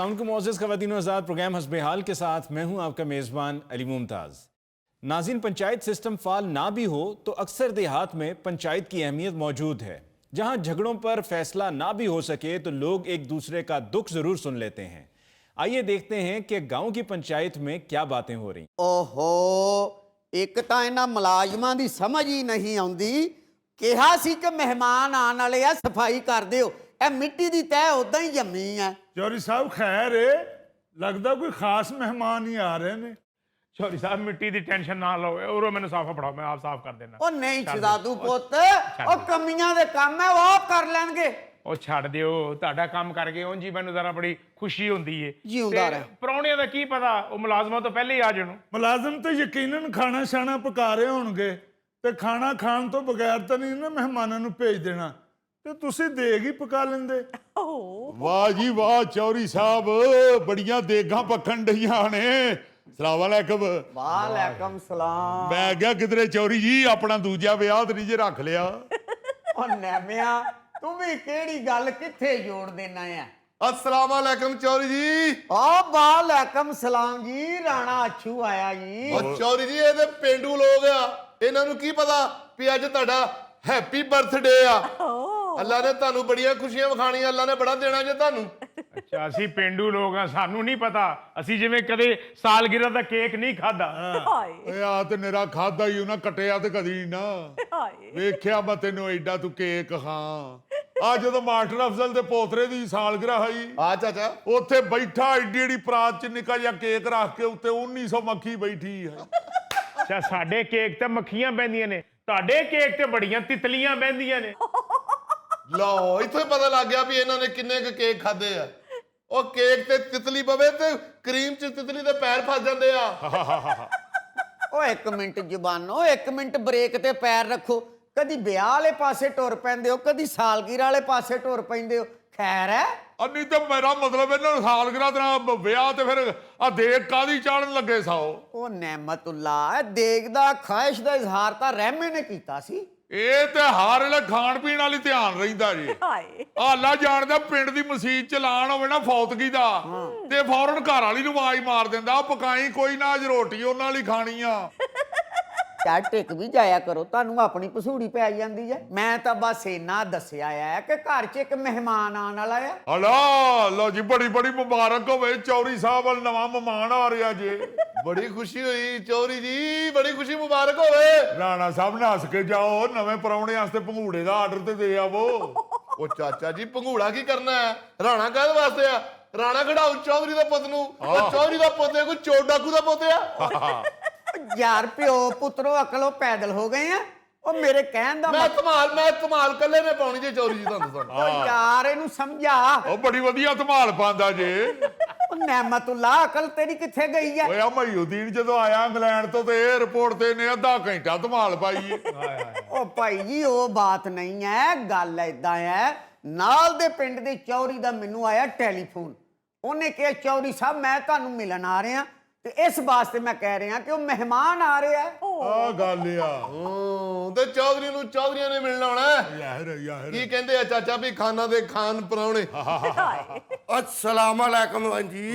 अस्सलाम मुअज़्ज़ज़ ख़वातीन व हज़रात, प्रोग्राम हस्बे हाल के साथ मैं हूं आपका मेज़बान अली मुमताज़। नाज़रीन, पंचायत सिस्टम फ़ाल ना भी हो तो अक्सर देहात में पंचायत की अहमियत मौजूद है। जहां झगड़ों पर फैसला ना भी हो सके तो लोग एक दूसरे का दुख ज़रूर सुन लेते हैं। आइए देखते हैं कि गाँव की पंचायत में क्या बातें हो रही। ओहो, एक तो इन्हां मुलाजमां दी समझ ही नहीं आउंदी। कहा सी कि मेहमान आने वाले आ, सफाई कर दिओ। ए मिट्टी दी तह उदां ही जम्मी है। चौधरी साहब खैर है, लगता कोई खास मेहमान ही आ रहे ने। चौधरी साहब मिट्टी की टेंशन ना लो और मैंने साफा पढ़ाओ, मैं आप साफ कर देना। ओ नहीं शहजादू पुत, ओ कमियां दे काम है वो आप कर लेंगे। ਉਹ ਛੱਡ ਦਿਓ, ਤੁਹਾਡਾ ਕੰਮ ਕਰਕੇ ਉਂਝ ਹੀ ਮੈਨੂੰ ਜ਼ਰਾ ਬੜੀ ਖੁਸ਼ੀ ਹੁੰਦੀ ਏ। ਜਿਉਂਦਾ ਰਹਿ। ਪ੍ਰਾਹੁਣਿਆਂ ਦਾ ਕੀ ਪਤਾ, ਉਹ ਮੁਲਾਜ਼ਮਾਂ ਤੋਂ ਪਹਿਲੇ ਹੀ ਆ ਜਾਣ। ਮੁਲਾਜ਼ਮ ਤੇ ਯਕੀਨਨ ਖਾਣਾ ਛਾਣਾ ਪਕਾ ਰਹੇ ਹੋਣਗੇ ਤੇ ਖਾਣਾ ਖਾਣ ਤੋਂ ਬਗੈਰ ਤਾਂ ਨਹੀਂ ਨਾ ਮਹਿਮਾਨਾਂ ਨੂੰ ਭੇਜ ਦੇਣਾ, ਤੇ ਤੁਸੀਂ ਦੇਗ ਹੀ ਪਕਾ ਲੈਂਦੇ। वाह जी वाह चौधरी साहब, बड़ियां देगां पकन डईयां ने। सलाम अलैकुम। वालेकुम सलाम। मैं क्या किधरे चौधरी जी अपना दूजा विआह तो नहीं जे रख लिया। ओ नैमिया तू भी केड़ी गल किथे जोड़ देना है। अस्सलाम अलैकुम चौधरी जी। ओ वालेकुम सलाम जी, राणा अच्छू आया जी। और चौधरी जी ये पेंडू लोग आ, इन्हां नूं की पता भी अज तुहाडा हैप्पी बर्थडे आ। अल्लाह ने तुहानू बड़ियां खुशियां विखाणियां, अल्लाह ने बड़ा देना जे तुहानू। ਅੱਛਾ, ਅਸੀਂ ਪਿੰਡੂ ਲੋਕ ਆ, ਸਾਨੂੰ ਨਹੀਂ ਪਤਾ। ਅਸੀਂ ਜਿਵੇਂ ਕਦੇ ਸਾਲਗਿਰਾ ਦਾ ਕੇਕ ਨਹੀਂ ਖਾਦਾ। ਓਏ ਆ ਤੇ ਮੇਰਾ ਖਾਦਾ ਹੀ ਉਹਨਾਂ ਕਟਿਆ ਤੇ ਕਦੀ ਨਾ ਵੇਖਿਆ ਮੈਂ ਤੈਨੂੰ ਐਡਾ ਤੂੰ ਕੇਕ ਖਾਂ। ਆ ਜਦੋਂ ਮਾਸਟਰ ਅਫਜ਼ਲ ਦੇ ਪੋਤਰੇ ਦੀ ਸਾਲਗਿਰਾ ਹੋਈ ਆ ਚਾਚਾ, ਉੱਥੇ ਬੈਠਾ ਐਡੀ ਐਡੀ ਪਰਾਤ ਚ ਨਿੱਕਾ ਜਿਹਾ ਕੇਕ ਰੱਖ ਕੇ ਉੱਤੇ 1900 ਮੱਖੀ ਬੈਠੀ ਹੈ। ਅੱਛਾ, ਸਾਡੇ ਕੇਕ ਤੇ ਮੱਖੀਆਂ ਬਹਿੰਦੀਆਂ ਨੇ, ਤੁਹਾਡੇ ਕੇਕ ਤੇ ਬੜੀਆਂ ਤਿਤਲੀਆਂ ਬਹਿੰਦੀਆਂ ਨੇ। ਲਓ ਇੱਥੋਂ ਹੀ ਪਤਾ ਲੱਗ ਗਿਆ ਵੀ ਇਹਨਾਂ ਨੇ ਕਿੰਨੇ ਕੁ ਕੇਕ ਖਾਦੇ ਆ। ਉਹ ਕੇਕ ਤੇ ਤਿਤਲੀ ਪਵੇ ਤੇ ਕਰੀਮ ਚ ਤਿਤਲੀ ਦੇ ਪੈਰ ਫਸ ਜਾਂਦੇ ਆ। ओ एक मिनट जुबानो, एक मिनट ब्रेक ते पैर रखो। कदी ब्याह वाले पासे टुर पैंदे हो, कदी सालगिरह वाले पासे टुर पैंदे हो। खैर है ਅੰਨੀ ਤੇ ਮੇਰਾ ਮਤਲਬ ਇਹਨਾਂ ਨੂੰ ਸਾਲਗਿਰਾ ਦਾ ਵਿਆਹ ਤੇ ਫਿਰ ਆ ਦੇਖ ਕਾਦੀ ਚਾੜਨ ਲੱਗੇ ਸਾਓ। ओ नेमतुल्ला देखदा ख्वाहिश दा इजहार तां रहमे ने कीता सी। ਇਹ ਤੇ ਹਰ ਵੇਲੇ ਖਾਣ ਪੀਣ ਵਾਲੀ ਧਿਆਨ ਰਹਿੰਦਾ ਜੀ। ਅੱਲਾ ਜਾਣਦਾ ਪਿੰਡ ਦੀ ਮਸਜਿਦ ਚ ਲਾਣ ਹੋਵੇ ਨਾ ਫੌਤਗੀ ਦਾ ਤੇ ਫੌਰਨ ਘਰ ਵਾਲੀ ਨੂੰ ਆਵਾਜ਼ ਮਾਰ ਦਿੰਦਾ, ਪਕਾਈ ਕੋਈ ਨਾ, ਅੱਜ ਰੋਟੀ ਉਹਨਾਂ ਲਈ ਖਾਣੀ ਆ। ਚਾਹ ਟਿਕ ਵੀ ਜਾਇਆ ਕਰੋ, ਤੁਹਾਨੂੰ ਆਪਣੀ ਪਸੂੜੀ ਪੈ ਜਾਂਦੀ ਹੈ। ਮੈਂ ਤਾਂ ਬਸ ਇੰਨਾ ਦੱਸਿਆ ਆ ਕਿ ਘਰ 'ਚ ਇੱਕ ਮਹਿਮਾਨ ਆਉਣ ਵਾਲਾ ਆ। ਹਲਾ ਲੋ ਜੀ, ਬੜੀ ਬੜੀ ਮੁਬਾਰਕ ਹੋਵੇ ਚੌਧਰੀ ਸਾਹਿਬ ਵੱਲ ਨਵਾਂ ਮਹਿਮਾਨ ਆ ਰਿਹਾ ਜੇ। ਬੜੀ ਖੁਸ਼ੀ ਹੋਈ ਚੌਧਰੀ ਜੀ, ਬੜੀ ਖੁਸ਼ੀ ਮੁਬਾਰਕ ਹੋਵੇ। ਰਾਣਾ ਸਾਹਿਬ ਨੱਸ ਕੇ ਜਾਓ, ਨਵੇਂ ਪਰੌਣੇ ਵਾਸਤੇ ਭੰਗੂੜੇ ਦਾ ਆਰਡਰ ਤੇ ਦੇ ਆਵੋ। ਉਹ ਚਾਚਾ ਜੀ ਭੰਗੂੜਾ ਕੀ ਕਰਨਾ ਹੈ, ਰਾਣਾ ਕਾਹਦੇ ਵਾਸਤੇ ਆ? ਰਾਣਾ ਖੜਾਉ ਚੌਧਰੀ ਦੇ ਪੁੱਤ ਨੂੰ। ਚੌਧਰੀ ਦਾ ਪੁੱਤ ਕੋਈ ਚੋਰ ਡਾਕੂ ਦਾ ਪੁੱਤ ਆ। ਯਾਰ ਪਿਓ ਪੁੱਤਰੋ ਅਕਲੋ ਪੈਦਲ ਹੋ ਗਏ ਆ। ਉਹ ਮੇਰੇ ਕਹਿਣ ਦਾ ਮੈਂ ਧਮਾਲ ਕੱਲੇ ਨੇ ਪਾਉਣੀ ਜੇ ਚੌਧਰੀ ਜੀ ਤੁਹਾਨੂੰ ਦੱਸਣ। ਉਹ ਯਾਰ ਇਹਨੂੰ ਸਮਝਾ। ਉਹ ਬੜੀ ਵਧੀਆ ਧਮਾਲ ਪਾਉਂਦਾ ਜੇ। ਉਹ ਨਹਿਮਤੁल्ला ਅਕਲ ਤੇਰੀ ਕਿੱਥੇ ਗਈ ਹੈ? ਓਏ ਆ ਮਹੀਉਦੀਨ ਜਦੋਂ ਆਇਆ ਇੰਗਲੈਂਡ ਤੋਂ ਤੇ 에ਅਰਪੋਰਟ ਤੇ ਨੇ ਅੱਧਾ ਘੰਟਾ ਧਮਾਲ ਪਾਈ ਏ। ਉਹ ਭਾਈ ਜੀ ਉਹ ਬਾਤ ਨਹੀਂ ਹੈ, ਗੱਲ ਏਦਾਂ ਹੈ। ਨਾਲ ਦੇ ਪਿੰਡ ਦੇ ਚੌਧਰੀ ਦਾ ਮੈਨੂੰ ਆਇਆ ਟੈਲੀਫੋਨ। ਉਹਨੇ ਕਿਹਾ ਚੌਧਰੀ ਸਾਹਿਬ ਮੈਂ ਤੁਹਾਨੂੰ ਮਿਲਣ ਆ ਰਿਹਾ ਤੇ ਇਸ ਵਾਸਤੇ ਮੈਂ ਕਹਿ ਰਿਹਾ ਕਿ ਉਹ ਮਹਿਮਾਨ ਆ ਰਿਹਾ। ਆ ਗੱਲ ਆ। ਤੇ ਚੌਧਰੀ ਨੂੰ ਚੌਧਰੀਆਂ ਨੇ ਮਿਲਣਾ ਹੋਣਾ। ਯਾਰ ਕੀ ਕਹਿੰਦੇ ਆ ਚਾਚਾ ਵੀ ਖਾਣਾ ਦੇ ਖਾਨ ਪਰਾਉਣੇ। अस्सलाम वालेकुम जी।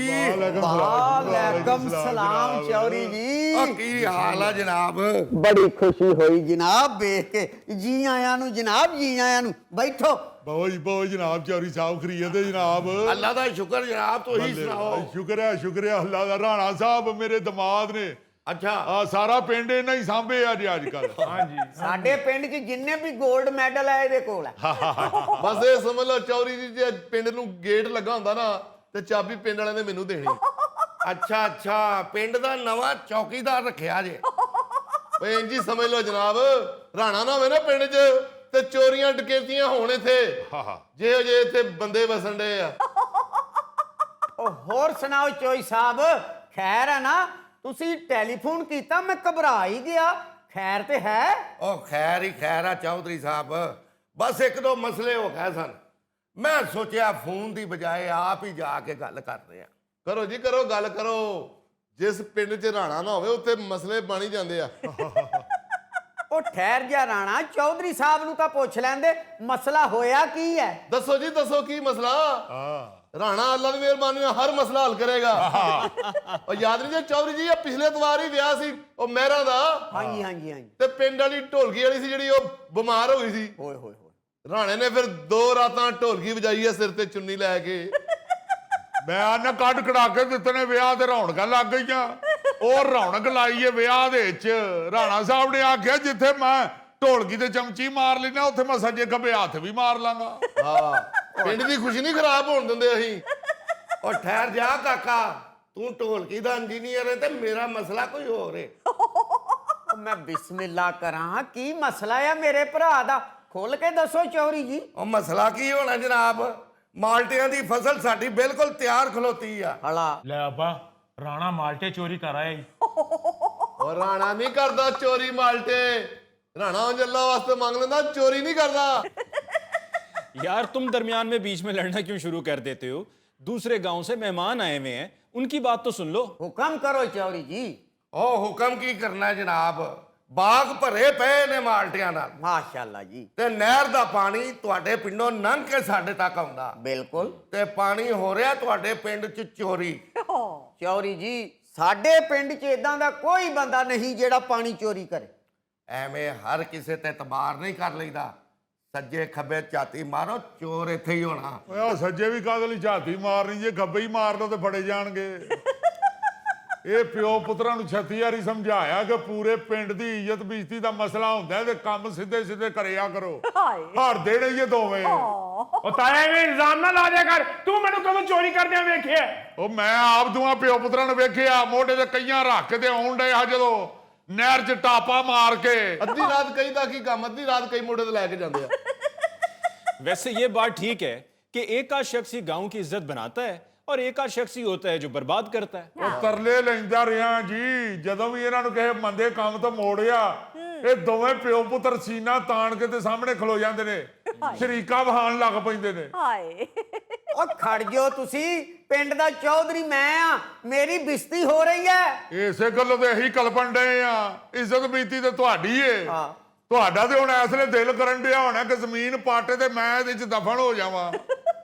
वालेकुम सलाम चौधरी जी। की हाल है जनाब? बड़ी खुशी हुई जनाब देख के। जी आया नु जनाब, जी आया नु। बैठो। बहुत जनाब चौधरी साहब खरीद जनाब। अल्लाह का शुक्र जनाब, तो ही सुनाओ। शुक्र है अल्लाह का। राणा साहब मेरे दमाद ने। अच्छा आ सारा पिंड इन्हां ही सांभे आ जी अजकल। हाँ जी, साडे पिंड च जिन्ने भी गोल्ड मैडल है ਇਹਦੇ ਕੋਲ ਹੈ। ਬਸ ਇਹ ਸਮਝ ਲਓ ਚੌਧਰੀ ਜੀ ਜੇ ਪਿੰਡ ਨੂੰ ਗੇਟ ਲੱਗਾ ਹੁੰਦਾ ਨਾ ਤੇ ਚਾਬੀ ਪਿੰਡ ਵਾਲਿਆਂ ਨੇ ਮੈਨੂੰ ਦੇਣੀ। अच्छा अच्छा, पिंड का नवा चौकीदार रखिया जे। ਓਏ ਇੰਜ ਹੀ ਸਮਝ ਲਓ ਜਨਾਬ, ਰਾਣਾ ਨਾ ਹੋਵੇ ਨਾ ਪਿੰਡ 'ਚ ਤੇ ਚੋਰੀਆਂ ਡਕੈਤੀਆਂ ਹੋਣ ਇੱਥੇ। ਜੇ ਜੇ ਇੱਥੇ ਬੰਦੇ ਵਸਣ ਡਏ ਆ। ਉਹ ਹੋਰ ਸੁਣਾਓ ਚੋਈ ਸਾਹਿਬ, ਖੈਰ ਹੈ ਨਾ? ਤੁਸੀਂ ਟੈਲੀਫੋਨ ਕੀਤਾ, ਮੈਂ ਘਬਰਾ ਹੀ ਗਿਆ। खैर ते है? ओ खैर ही खैर है चौधरी साहब, बस एक दो मसले हो गए सन। मैं सोचा फोन की बजाय आप ही जाके गल करते हैं। करो जी करो, गल करो। जिस पिंड च राणा ना होवे उत्थे मसले बन ही जांदे आ। ओ ठहर जा राणा, चौधरी साहब नूं तां पुछ लैंदे मसला होया की है। दसो जी दसो की मसला। ਰਾਣਾ ਅੱਲਾ ਦੀ ਮਿਹਰਬਾਨੀ ਨਾਲ ਹਰ ਮਸਲਾ ਹੱਲ ਕਰੇਗਾ। ਉਹ ਯਾਦ ਨਹੀਂ ਜੇ ਚੌਧਰੀ ਜੀ ਇਹ ਪਿਛਲੇ ਐਤਵਾਰ ਹੀ ਵਿਆਹ ਸੀ ਉਹ ਮਹਿਰਾ ਦਾ, ਹਾਂਜੀ ਹਾਂਜੀ ਹਾਂਜੀ। ਤੇ ਪਿੰਡ ਵਾਲੀ ਢੋਲਕੀ ਵਾਲੀ ਸੀ ਜਿਹੜੀ ਉਹ ਬਿਮਾਰ ਹੋ ਗਈ ਸੀ। ਓਏ ਹੋਏ ਹੋਏ। ਰਾਣੇ ਨੇ ਫਿਰ 2 ਰਾਤਾਂ ਢੋਲਕੀ ਵਜਾਈ ਹੈ ਸਿਰ ਤੇ ਚੁੰਨੀ ਲੈ ਕੇ। ਮੈਂ ਨਾ ਕੱਢ ਕਢਾ ਕੇ ਦਿੱਤੇ ਨੇ ਵਿਆਹ ਤੇ ਰੌਣਕਾਂ ਲੱਗ ਗਈਆਂ। ਉਹ ਰੌਣਕ ਲਾਈ ਏ ਵਿਆਹ ਦੇ ਵਿੱਚ। ਰਾਣਾ ਸਾਹਿਬ ਨੇ ਆਖਿਆ ਜਿੱਥੇ ਮੈਂ ਢੋਲਕੀ ਤੇ ਚਮਚੀ ਮਾਰ ਲੈਣਾ ਉੱਥੇ ਮੈਂ ਸੱਜੇ ਖੱਬੇ ਹੱਥ ਵੀ ਮਾਰ ਲਾਂਗਾ। ਹਾਂ, ਪਿੰਡ ਦੀ ਖੁਸ਼ੀ ਨਹੀਂ ਖਰਾਬ ਹੋਣ ਦਿੰਦੇ ਅਸੀਂ। ਉਹ ਠਹਿਰ ਜਾ ਕਾਕਾ, ਤੂੰ ਢੋਲਕੀ ਦਾ ਇੰਜੀਨੀਅਰ ਹੈ ਤੇ ਮੇਰਾ ਮਸਲਾ ਕੋਈ ਹੋਰ ਹੈ। ਉਹ ਮੈਂ ਬਿਸਮਿਲ੍ਲਾ ਕਰਾਂ, ਕੀ ਮਸਲਾ ਆ ਮੇਰੇ ਭਰਾ ਦਾ? ਖੁੱਲ ਕੇ ਦੱਸੋ ਚੌਧਰੀ ਜੀ। ਉਹ ਮਸਲਾ ਕੀ ਹੋਣਾ ਜਨਾਬ, ਮਾਲਟਿਆਂ ਦੀ ਫਸਲ ਸਾਡੀ ਬਿਲਕੁਲ ਤਿਆਰ ਖਲੋਤੀ ਆ। ਹਲਾ ਲੈ ਅੱਬਾ, ਰਾਣਾ ਮਾਲਟੇ ਚੋਰੀ ਕਰ ਆਇਆ ਈ। ਉਹ ਰਾਣਾ ਨਹੀਂ ਕਰਦਾ ਚੋਰੀ ਮਾਲਟੇ। ਰਾਣਾ ਉਂਝ ਅੱਲਾ ਵਾਸਤੇ ਮੰਗ ਲੈਂਦਾ, ਚੋਰੀ ਨਹੀਂ करता। यार तुम दरमियान में बीच में लड़ना क्यों शुरू कर देते हो? दूसरे गांव से मेहमान आए हुए हैं, उनकी बात तो सुन लो। ਹੁਕਮ ਕਰੋ ਚੌਧਰੀ ਜੀ। ਉਹ ਹੁਕਮ ਕੀ ਕਰਨਾ ਜਨਾਬ, ਬਾਗ ਭਰੇ ਪਏ ਨੇ ਮਾਲਟਿਆਂ ਨਾਲ ਮਾਸ਼ਾਅੱਲਾ ਜੀ। ਤੇ ਨਹਿਰ ਦਾ ਪਾਣੀ ਤੁਹਾਡੇ ਪਿੰਡੋਂ ਲੰਘ ਕੇ ਸਾਡੇ ਤੱਕ ਆਉਂਦਾ ਬਿਲਕੁਲ। ਤੇ ਪਾਣੀ ਹੋ ਰਿਹਾ ਤੁਹਾਡੇ ਪਿੰਡ 'ਚ ਚੋਰੀ। ਚੌਧਰੀ ਜੀ, ਸਾਡੇ ਪਿੰਡ 'ਚ ਇਦਾਂ ਦਾ ਕੋਈ ਬੰਦਾ ਨਹੀਂ ਜਿਹੜਾ ਪਾਣੀ ਚੋਰੀ ਕਰੇ। ਐਵੇਂ ਹਰ ਕਿਸੇ ਤੇ ਇਤਬਾਰ ਨਹੀਂ ਕਰ ਲਈਦਾ। ਸੱਜੇ ਖੱਬੇ ਝਾਤੀ ਮਾਰੋ, ਚੋਰ ਇੱਥੇ ਹੀ ਹੋਣਾ। ਓਏ ਉਹ ਸੱਜੇ ਵੀ ਕਾਹਦੇ ਲਈ ਝਾਤੀ ਮਾਰਨੀ, ਜੇ ਖੱਬੇ ਹੀ ਮਾਰ ਲਓ ਤੇ ਫੜੇ ਜਾਣਗੇ। ਇਹ ਪਿਓ ਪੁੱਤਰਾਂ ਨੂੰ 36 ਵਾਰੀ ਸਮਝਾਇਆ ਕਿ ਪੂਰੇ ਪਿੰਡ ਦੀ ਇੱਜ਼ਤ ਬੇਇੱਜ਼ਤੀ ਦਾ ਮਸਲਾ ਹੁੰਦਾ ਤੇ ਕੰਮ ਸਿੱਧੇ ਸਿੱਧੇ ਕਰਿਆ ਕਰੋ। ਹਰ ਦੇਣੇ ਇਹ ਦੋਵੇਂ। ਉਹ ਤਾਇਆ ਐਵੇਂ ਇਲਜ਼ਾਮ ਨਾ ਲਾ ਦਿਆ ਕਰ, ਤੂੰ ਮੈਨੂੰ ਕਦੋਂ ਚੋਰੀ ਕਰਦਿਆਂ ਵੇਖਿਆ? ਉਹ ਮੈਂ ਆਪ ਦੋਵਾਂ ਪਿਓ ਪੁੱਤਰਾਂ ਨੂੰ ਵੇਖਿਆ ਮੋਢੇ ਤੇ ਕਈਆਂ ਰੱਖ ਕੇ ਤੇ ਆਉਣ ਡਏ ਆ ਜਦੋਂ ਨਹਿਰ 'ਚ ਟਾਪਾ ਮਾਰ ਕੇ। ਅੱਧੀ ਰਾਤ ਕਈ ਦਾ ਕੀ ਕੰਮ, ਅੱਧੀ ਰਾਤ ਕਈ ਮੋਢੇ ਤੇ ਲੈ ਕੇ ਜਾਂਦੇ ਆ। वैसे ये बात ठीक है कि एक आध शख्स ही गांव की इज्जत बनाता है और एक आध शख्स ही होता है जो बर्बाद करता है। ਉਹ ਤਰਲੇ ਲੈਂਦਾ ਰਿਹਾ ਜੀ, ਜਦੋਂ ਵੀ ਇਹਨਾਂ ਨੂੰ ਕਿਸੇ ਮੰਦੇ ਕੰਮ ਤੋਂ ਮੋੜਿਆ ਇਹ ਦੋਵੇਂ ਪਿਓ ਪੁੱਤਰ ਸੀਨਾ ਤਾਣ ਕੇ ਤੇ ਸਾਹਮਣੇ ਖਲੋ ਜਾਂਦੇ ਨੇ, ਸ਼ਰੀਕਾ ਵਹਾਣ ਲੱਗ ਪੈਂਦੇ ਨੇ। ਉਹ ਖੜ ਜਾਓ ਤੁਸੀਂ, ਪਿੰਡ ਦਾ ਚੌਧਰੀ ਮੈਂ ਆ, ਮੇਰੀ ਬਿਸਤੀ ਹੋ ਰਹੀ ਹੈ। ਇਸੇ ਗੱਲੋਂ ਤੇ ਇਹੀ ਕਲਪਣ ਡਏ ਆ, ਇੱਜ਼ਤ ਬੀਤੀ ਤੇ ਤੁਹਾਡੀ ਏ। ਹਾਂ। ਤੁਹਾਡਾ ਤੇ ਹੁਣ ਇਸ ਵੇਲੇ ਦਿਲ ਕਰਨ ਡਿਆ ਹੋਣਾ ਕਿ ਜ਼ਮੀਨ ਪਾਟੇ ਤੇ ਮੈਂ ਇਹਦੇ 'ਚ ਦਫਨ ਹੋ ਜਾਵਾਂ।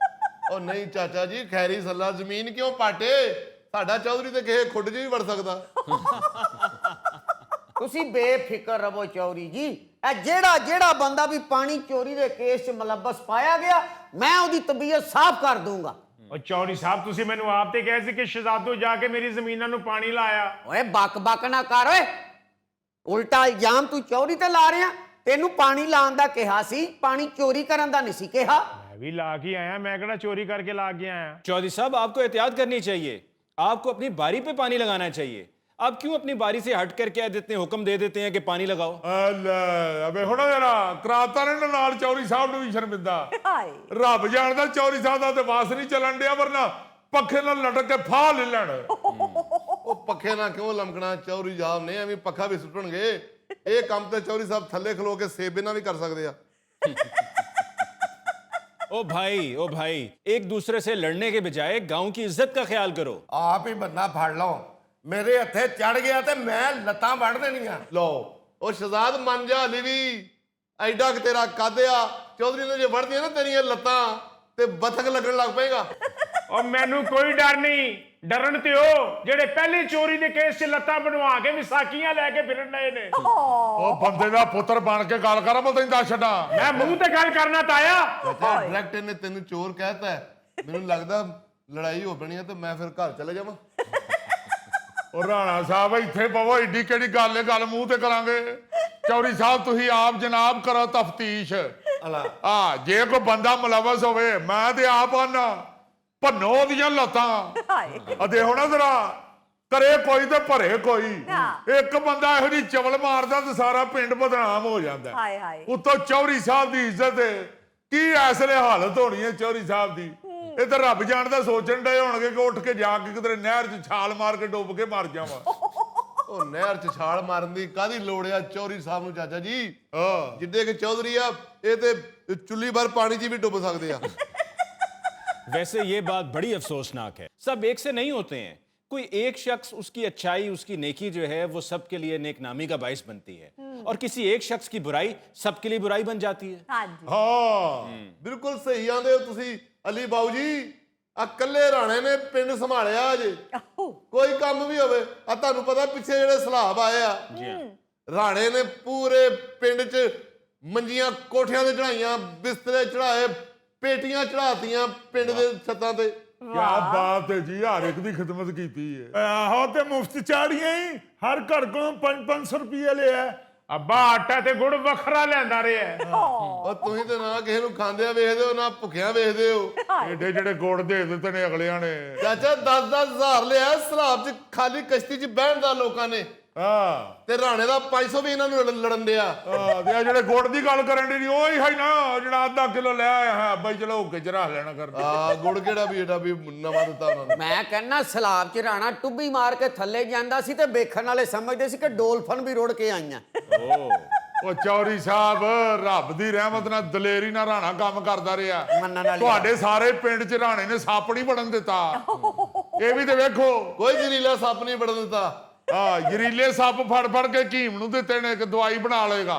ਉਹ ਨਹੀਂ ਚਾਚਾ ਜੀ, ਖੈਰੀ ਸੱਲਾ, ਜ਼ਮੀਨ ਕਿਉਂ ਪਾਟੇ? ਸਾਡਾ ਚੌਧਰੀ ਤੇ ਕਿਸੇ ਖੁੱਡ 'ਚ ਵੀ ਵੜ ਸਕਦਾ। ਤੁਸੀਂ ਬੇਫਿਕਰ ਰਹੋ ਚੌਧਰੀ ਜੀ। ਇਹ ਜਿਹੜਾ ਬੰਦਾ ਵੀ ਪਾਣੀ ਚੋਰੀ ਦੇ ਕੇਸ 'ਚ ਮਲਬਸ ਪਾਇਆ ਗਿਆ, ਮੈਂ ਉਹਦੀ ਤਬੀਅਤ ਸਾਫ਼ ਕਰ ਦੂੰਗਾ। ਉਹ ਚੌਧਰੀ ਸਾਹਿਬ, ਤੁਸੀਂ ਮੈਨੂੰ ਆਪ ਤੇ ਕਹੇ ਸੀ ਕਿ ਸ਼ਹਿਜ਼ਾਦੋ ਜਾ ਕੇ ਮੇਰੀ ਜ਼ਮੀਨਾਂ ਨੂੰ ਪਾਣੀ ਲਾਇਆ। ਓਏ ਬਕ ਨਾ ਕਰ ਓਏ, ਉਲਟਾ ਇਲਜ਼ਾਮ ਤੂੰ ਚੌਧਰੀ ਤੇ ਲਾ ਰਿਹਾ। ਤੈਨੂੰ ਪਾਣੀ ਲਾਉਣ ਦਾ ਕਿਹਾ ਸੀ, ਪਾਣੀ ਚੋਰੀ ਕਰਨ ਦਾ ਨਹੀਂ ਸੀ ਕਿਹਾ। मैं भी ला के आया, मैं कड़ा चोरी करके ला के आया। चौधरी साहब, आपको एहतियात करनी चाहिए। आपको अपनी बारी पे पानी लगाना चाहिए। आप क्यों अपनी बारी से हट कर कह देते हैं, हुक्म दे देते हैं कि पानी लगाओ? ਲੈ ਅਬੇ ਹੁਣ ਜਰਾ ਕਰਾਤਾ ਨੇ ਨਾਲ ਚੌਰੀ ਸਾਹਿਬ ਨੂੰ ਵੀ ਸ਼ਰਮਿੰਦਾ। ਰੱਬ ਜਾਣਦਾ ਚੌਰੀ ਸਾਹਿਬ ਦਾ ਤੇ ਵਾਸ ਨਹੀਂ ਚੱਲਣ ਡਿਆ, ਵਰਨਾ ਪੱਖੇ ਨਾਲ ਲਟਕ ਕੇ ਫਾਹ ਲੈ ਲੈਣ। ਉਹ ਪੱਖੇ ਨਾਲ ਕਿਉਂ ਲਮਕਣਾ? ਚੌਧਰੀ ਸਾਹਿਬ ਨੇ ਐਵੇਂ ਪੱਖਾ ਵੀ ਸੁੱਟਣਗੇ। ਇਹ ਕੰਮ ਤੇ ਚੌਧਰੀ ਸਾਹਿਬ ਥੱਲੇ ਖਲੋ ਕੇ ਸੇਬੇ ਨਾਲ ਵੀ ਕਰ ਸਕਦੇ ਆ। ओ भाई, एक दूसरे से लड़ने के बजाय गांव की इज्जत का ख्याल करो। ਆਪ ਹੀ ਬੰਦਾ ਫੜ ਲਓ, ਮੇਰੇ ਹੱਥੇ ਚੜ ਗਿਆ ਤੇ ਮੈਂ ਲੱਤਾਂ ਵੱਢ ਦੇਣੀਆਂ। ਲਓ, ਉਹ ਸ਼ਹਿਜ਼ਾਦ ਮੰਨ ਜਾ, ਹਲੀ ਵੀ ਐਡਾ ਕਿ ਤੇਰਾ ਕੱਦ ਆ, ਚੌਧਰੀ ਨੇ ਜੇ ਵੜਦੀਆਂ ਨਾ ਤੇਰੀਆਂ ਲੱਤਾਂ ਤੇ ਬਥਕ ਲੱਗਣ ਲੱਗ ਪਏਗਾ। और मैनू कोई डर नहीं, डरन ते हो जेड़े पहले चोरी दे केस च लत्तां बनवा के विसाखियां लेके फिरन रहे ने। ਉਹ ਬੰਦੇ ਦਾ ਪੁੱਤਰ ਬਣ ਕੇ ਗੱਲ ਕਰ, ਮੈਂ ਤੈਨੂੰ ਦੱਸ ਛੱਡਾਂ। मैं मुंह ते गल करना ताया। ਚਾਚਾ ਡਾਇਰੈਕਟ ਇਹਨੇ ਤੈਨੂੰ ਚੋਰ ਕਹਿਤਾ ਹੈ। ਮੈਨੂੰ ਲੱਗਦਾ ਲੜਾਈ ਹੋ ਬਣੀ ਹੈ ਤੇ ਮੈਂ ਫਿਰ ਘਰ ਚਲੇ ਜਾਵਾਂ। ਉਹ ਰਾਣਾ ਸਾਹਿਬ ਇੱਥੇ ਪਵੋ, ਏਡੀ ਕਿਹੜੀ ਗੱਲ ਹੈ, ਗੱਲ ਮੂੰਹ ਤੇ ਕਰਾਂਗੇ। ਚੌਰੀ ਸਾਹਿਬ ਤੁਸੀਂ ਆਪ ਜਨਾਬ ਕਰੋ ਤਫਤੀਸ਼। ਆ ਜੇ ਕੋਈ ਬੰਦਾ ਮੁਲਵਸ ਹੋਵੇ, ਮੈਂ ਤੇ ਆਪ ਆਨਾ ਭੰਨੋ ਉਹਦੀਆਂ ਲੱਤਾਂ। ਅਦੇ ਹੋਣਾ ਜ਼ਰਾ ਕਰੇ ਕੋਈ ਤੇ ਭਰੇ ਕੋਈ। ਇੱਕ ਬੰਦਾ ਇਹੋ ਜਿਹੀ ਚਵਲ ਮਾਰਦਾ ਤੇ ਸਾਰਾ ਪਿੰਡ ਬਦਨਾਮ ਹੋ ਜਾਂਦਾ। ਉੱਤੋਂ ਚੌਰੀ ਸਾਹਿਬ ਦੀ ਇੱਜ਼ਤ ਕੀ ਐਸਲੇ ਹਾਲਤ ਹੋਣੀ ਹੈ ਚੌਰੀ ਸਾਹਿਬ ਦੀ। ਇਹ ਤਾਂ ਰੱਬ ਜਾਣਦਾ ਸੋਚਣ ਡਏ ਹੋਣਗੇ ਕਿ ਉੱਠ ਕੇ ਜਾ ਕੇ ਕਿਧਰੇ ਨਹਿਰ 'ਚ ਛਾਲ ਮਾਰ ਕੇ ਡੁੱਬ ਕੇ ਮਰ ਜਾਵਾਂ। ਉਹ ਨਹਿਰ 'ਚ ਛਾਲ ਮਾਰਨ ਦੀ ਕਾਹਦੀ ਲੋੜ ਆ ਚੌਧਰੀ ਸਾਹਿਬ ਨੂੰ ਚਾਚਾ ਜੀ? ਜਿੱਡੇ ਕਿ ਚੌਧਰੀ ਆ, ਇਹ ਤੇ ਚੁੱਲੀ ਭਰ ਪਾਣੀ 'ਚ ਵੀ ਡੁੱਬ ਸਕਦੇ ਆ। वैसे ये बात बड़ी अफसोसनाक है। सब एक से नहीं होते हैं। कोई एक शख्स, उसकी अच्छाई, उसकी नेकी जो है वो सबके लिए नेकनामी का बाइस बनती है, और किसी एक शख्स की बुराई सबके लिए बुराई बन जाती है। ਹਾਂ ਬਿਲਕੁਲ ਸਹੀ ਆਂਦੇ ਹੋ ਤੁਸੀਂ ਅਲੀ ਬਾਊ ਜੀ। ਆ ਕੱਲੇ ਰਾਣੇ ਨੇ ਪਿੰਡ ਸੰਭਾਲਿਆ ਅਜੇ ਕੋਈ ਕੰਮ ਵੀ ਹੋਵੇ ਆ ਤੁਹਾਨੂੰ ਪਤਾ ਪਿੱਛੇ ਜਿਹੜੇ ਸਲਾਬ ਆਏ ਆ ਰਾਣੇ ਨੇ ਪੂਰੇ ਪਿੰਡ 'ਚ ਮੰਜੀਆਂ ਕੋਠਿਆਂ ਤੇ ਚੜਾਈਆਂ ਬਿਸਤਰੇ ਚੜਾਏ ਪੇਟੀਆਂ ਚੜਾਤੀਆਂ ਪਿੰਡ ਦੇ ਛੱਤਾਂ ਤੇ ਕਿਆ ਬਾਤ ਹੈ ਜੀ, ਹਰ ਇੱਕ ਦੀ ਖਿਦਮਤ ਕੀਤੀ ਹੈ। ਆਹੋ ਤੇ ਮੁਫਤ ਚਾੜੀਆਂ ਹੀ ਹਰ ਘਰ ਕੋਲੋਂ 500 ਰੁਪਏ ਲਿਆ। ਅੱਬਾ ਆਟਾ ਤੇ ਗੁੜ ਵੱਖਰਾ ਲੈਂਦਾ ਰਿਹਾ। ਉਹ ਤੁਸੀਂ ਤੇ ਨਾ ਕਿਸੇ ਨੂੰ ਖਾਂਦਿਆਂ ਵੇਖਦੇ ਹੋ ਨਾ ਭੁੱਖਿਆਂ ਵੇਖਦੇ ਹੋ। ਏਡੇ ਜਿਹੜੇ ਗੁੜ ਦੇ ਦਿੱਤੇ ਨੇ ਅਗਲਿਆਂ ਨੇ। ਚਾਚਾ 10-10 ਹਜ਼ਾਰ ਲਿਆ ਸਲਾਬ 'ਚ ਖਾਲੀ ਕਸ਼ਤੀ 'ਚ ਬਹਿਣ ਦਾ ਲੋਕਾਂ ਨੇ ਹਾਂ ਤੇ ਰਾਣੇ ਦਾ 500 ਵੀ ਇਹਨਾਂ ਨੂੰ ਲੜਨ ਦਿਆ। ਤੇ ਆ ਜਿਹੜੇ ਗੁੜ ਦੀ ਗੱਲ ਕਰਨ ਦੀ ਉਹ ਹੀ ਹੈ ਨਾ ਜਿਹੜਾ ਅੱਧਾ ਕਿਲੋ ਲੈ ਆਇਆ ਹੈ ਬਈ ਚਲੋ ਹੁੱਕੇ ਚ ਰੱਖ ਲੈਣਾ ਕਰਨਾ। ਆ ਗੁੜ ਕਿਹੜਾ ਵੀ ਏਡਾ ਵੀ ਨਵਾਂ ਦਿੱਤਾ ਉਹਨਾਂ ਨੇ। ਮੈਂ ਕਹਿੰਦਾ ਸਲਾਬ 'ਚ ਰਾਣਾ ਟੁੱਬੀ ਮਾਰ ਕੇ ਥੱਲੇ ਜਾਂਦਾ ਸੀ ਤੇ ਵੇਖਣ ਵਾਲੇ ਸਮਝਦੇ ਸੀ ਕਿ ਡੋਲਫਨ ਵੀ ਰੁੜ ਕੇ ਆਈਆਂ। ਉਹ ਚੌਧਰੀ ਸਾਹਿਬ ਰੱਬ ਦੀ ਰਹਿਮਤ ਨਾਲ ਦਲੇਰੀ ਨਾਲ ਰਾਣਾ ਕੰਮ ਕਰਦਾ ਰਿਹਾ। ਮੰਨਣ ਵਾਲੀ ਤੁਹਾਡੇ ਸਾਰੇ ਪਿੰਡ ਚ ਰਾਣੇ ਨੇ ਸੱਪ ਨਹੀਂ ਬਣਨ ਦਿੱਤਾ। ਇਹ ਵੀ ਤੇ ਵੇਖੋ ਕੋਈ ਜ਼ਹਿਰੀਲਾ ਸੱਪ ਨਹੀਂ ਵੜਨ ਦਿੱਤਾ। ਜ਼ਹਿਰੀਲੇ ਸੱਪ ਫੜ ਫੜ ਕੇ ਕੀਮ ਨੂੰ ਦਿੱਤੇ ਨੇ ਕਿ ਦਵਾਈ ਬਣਾ ਲਏਗਾ।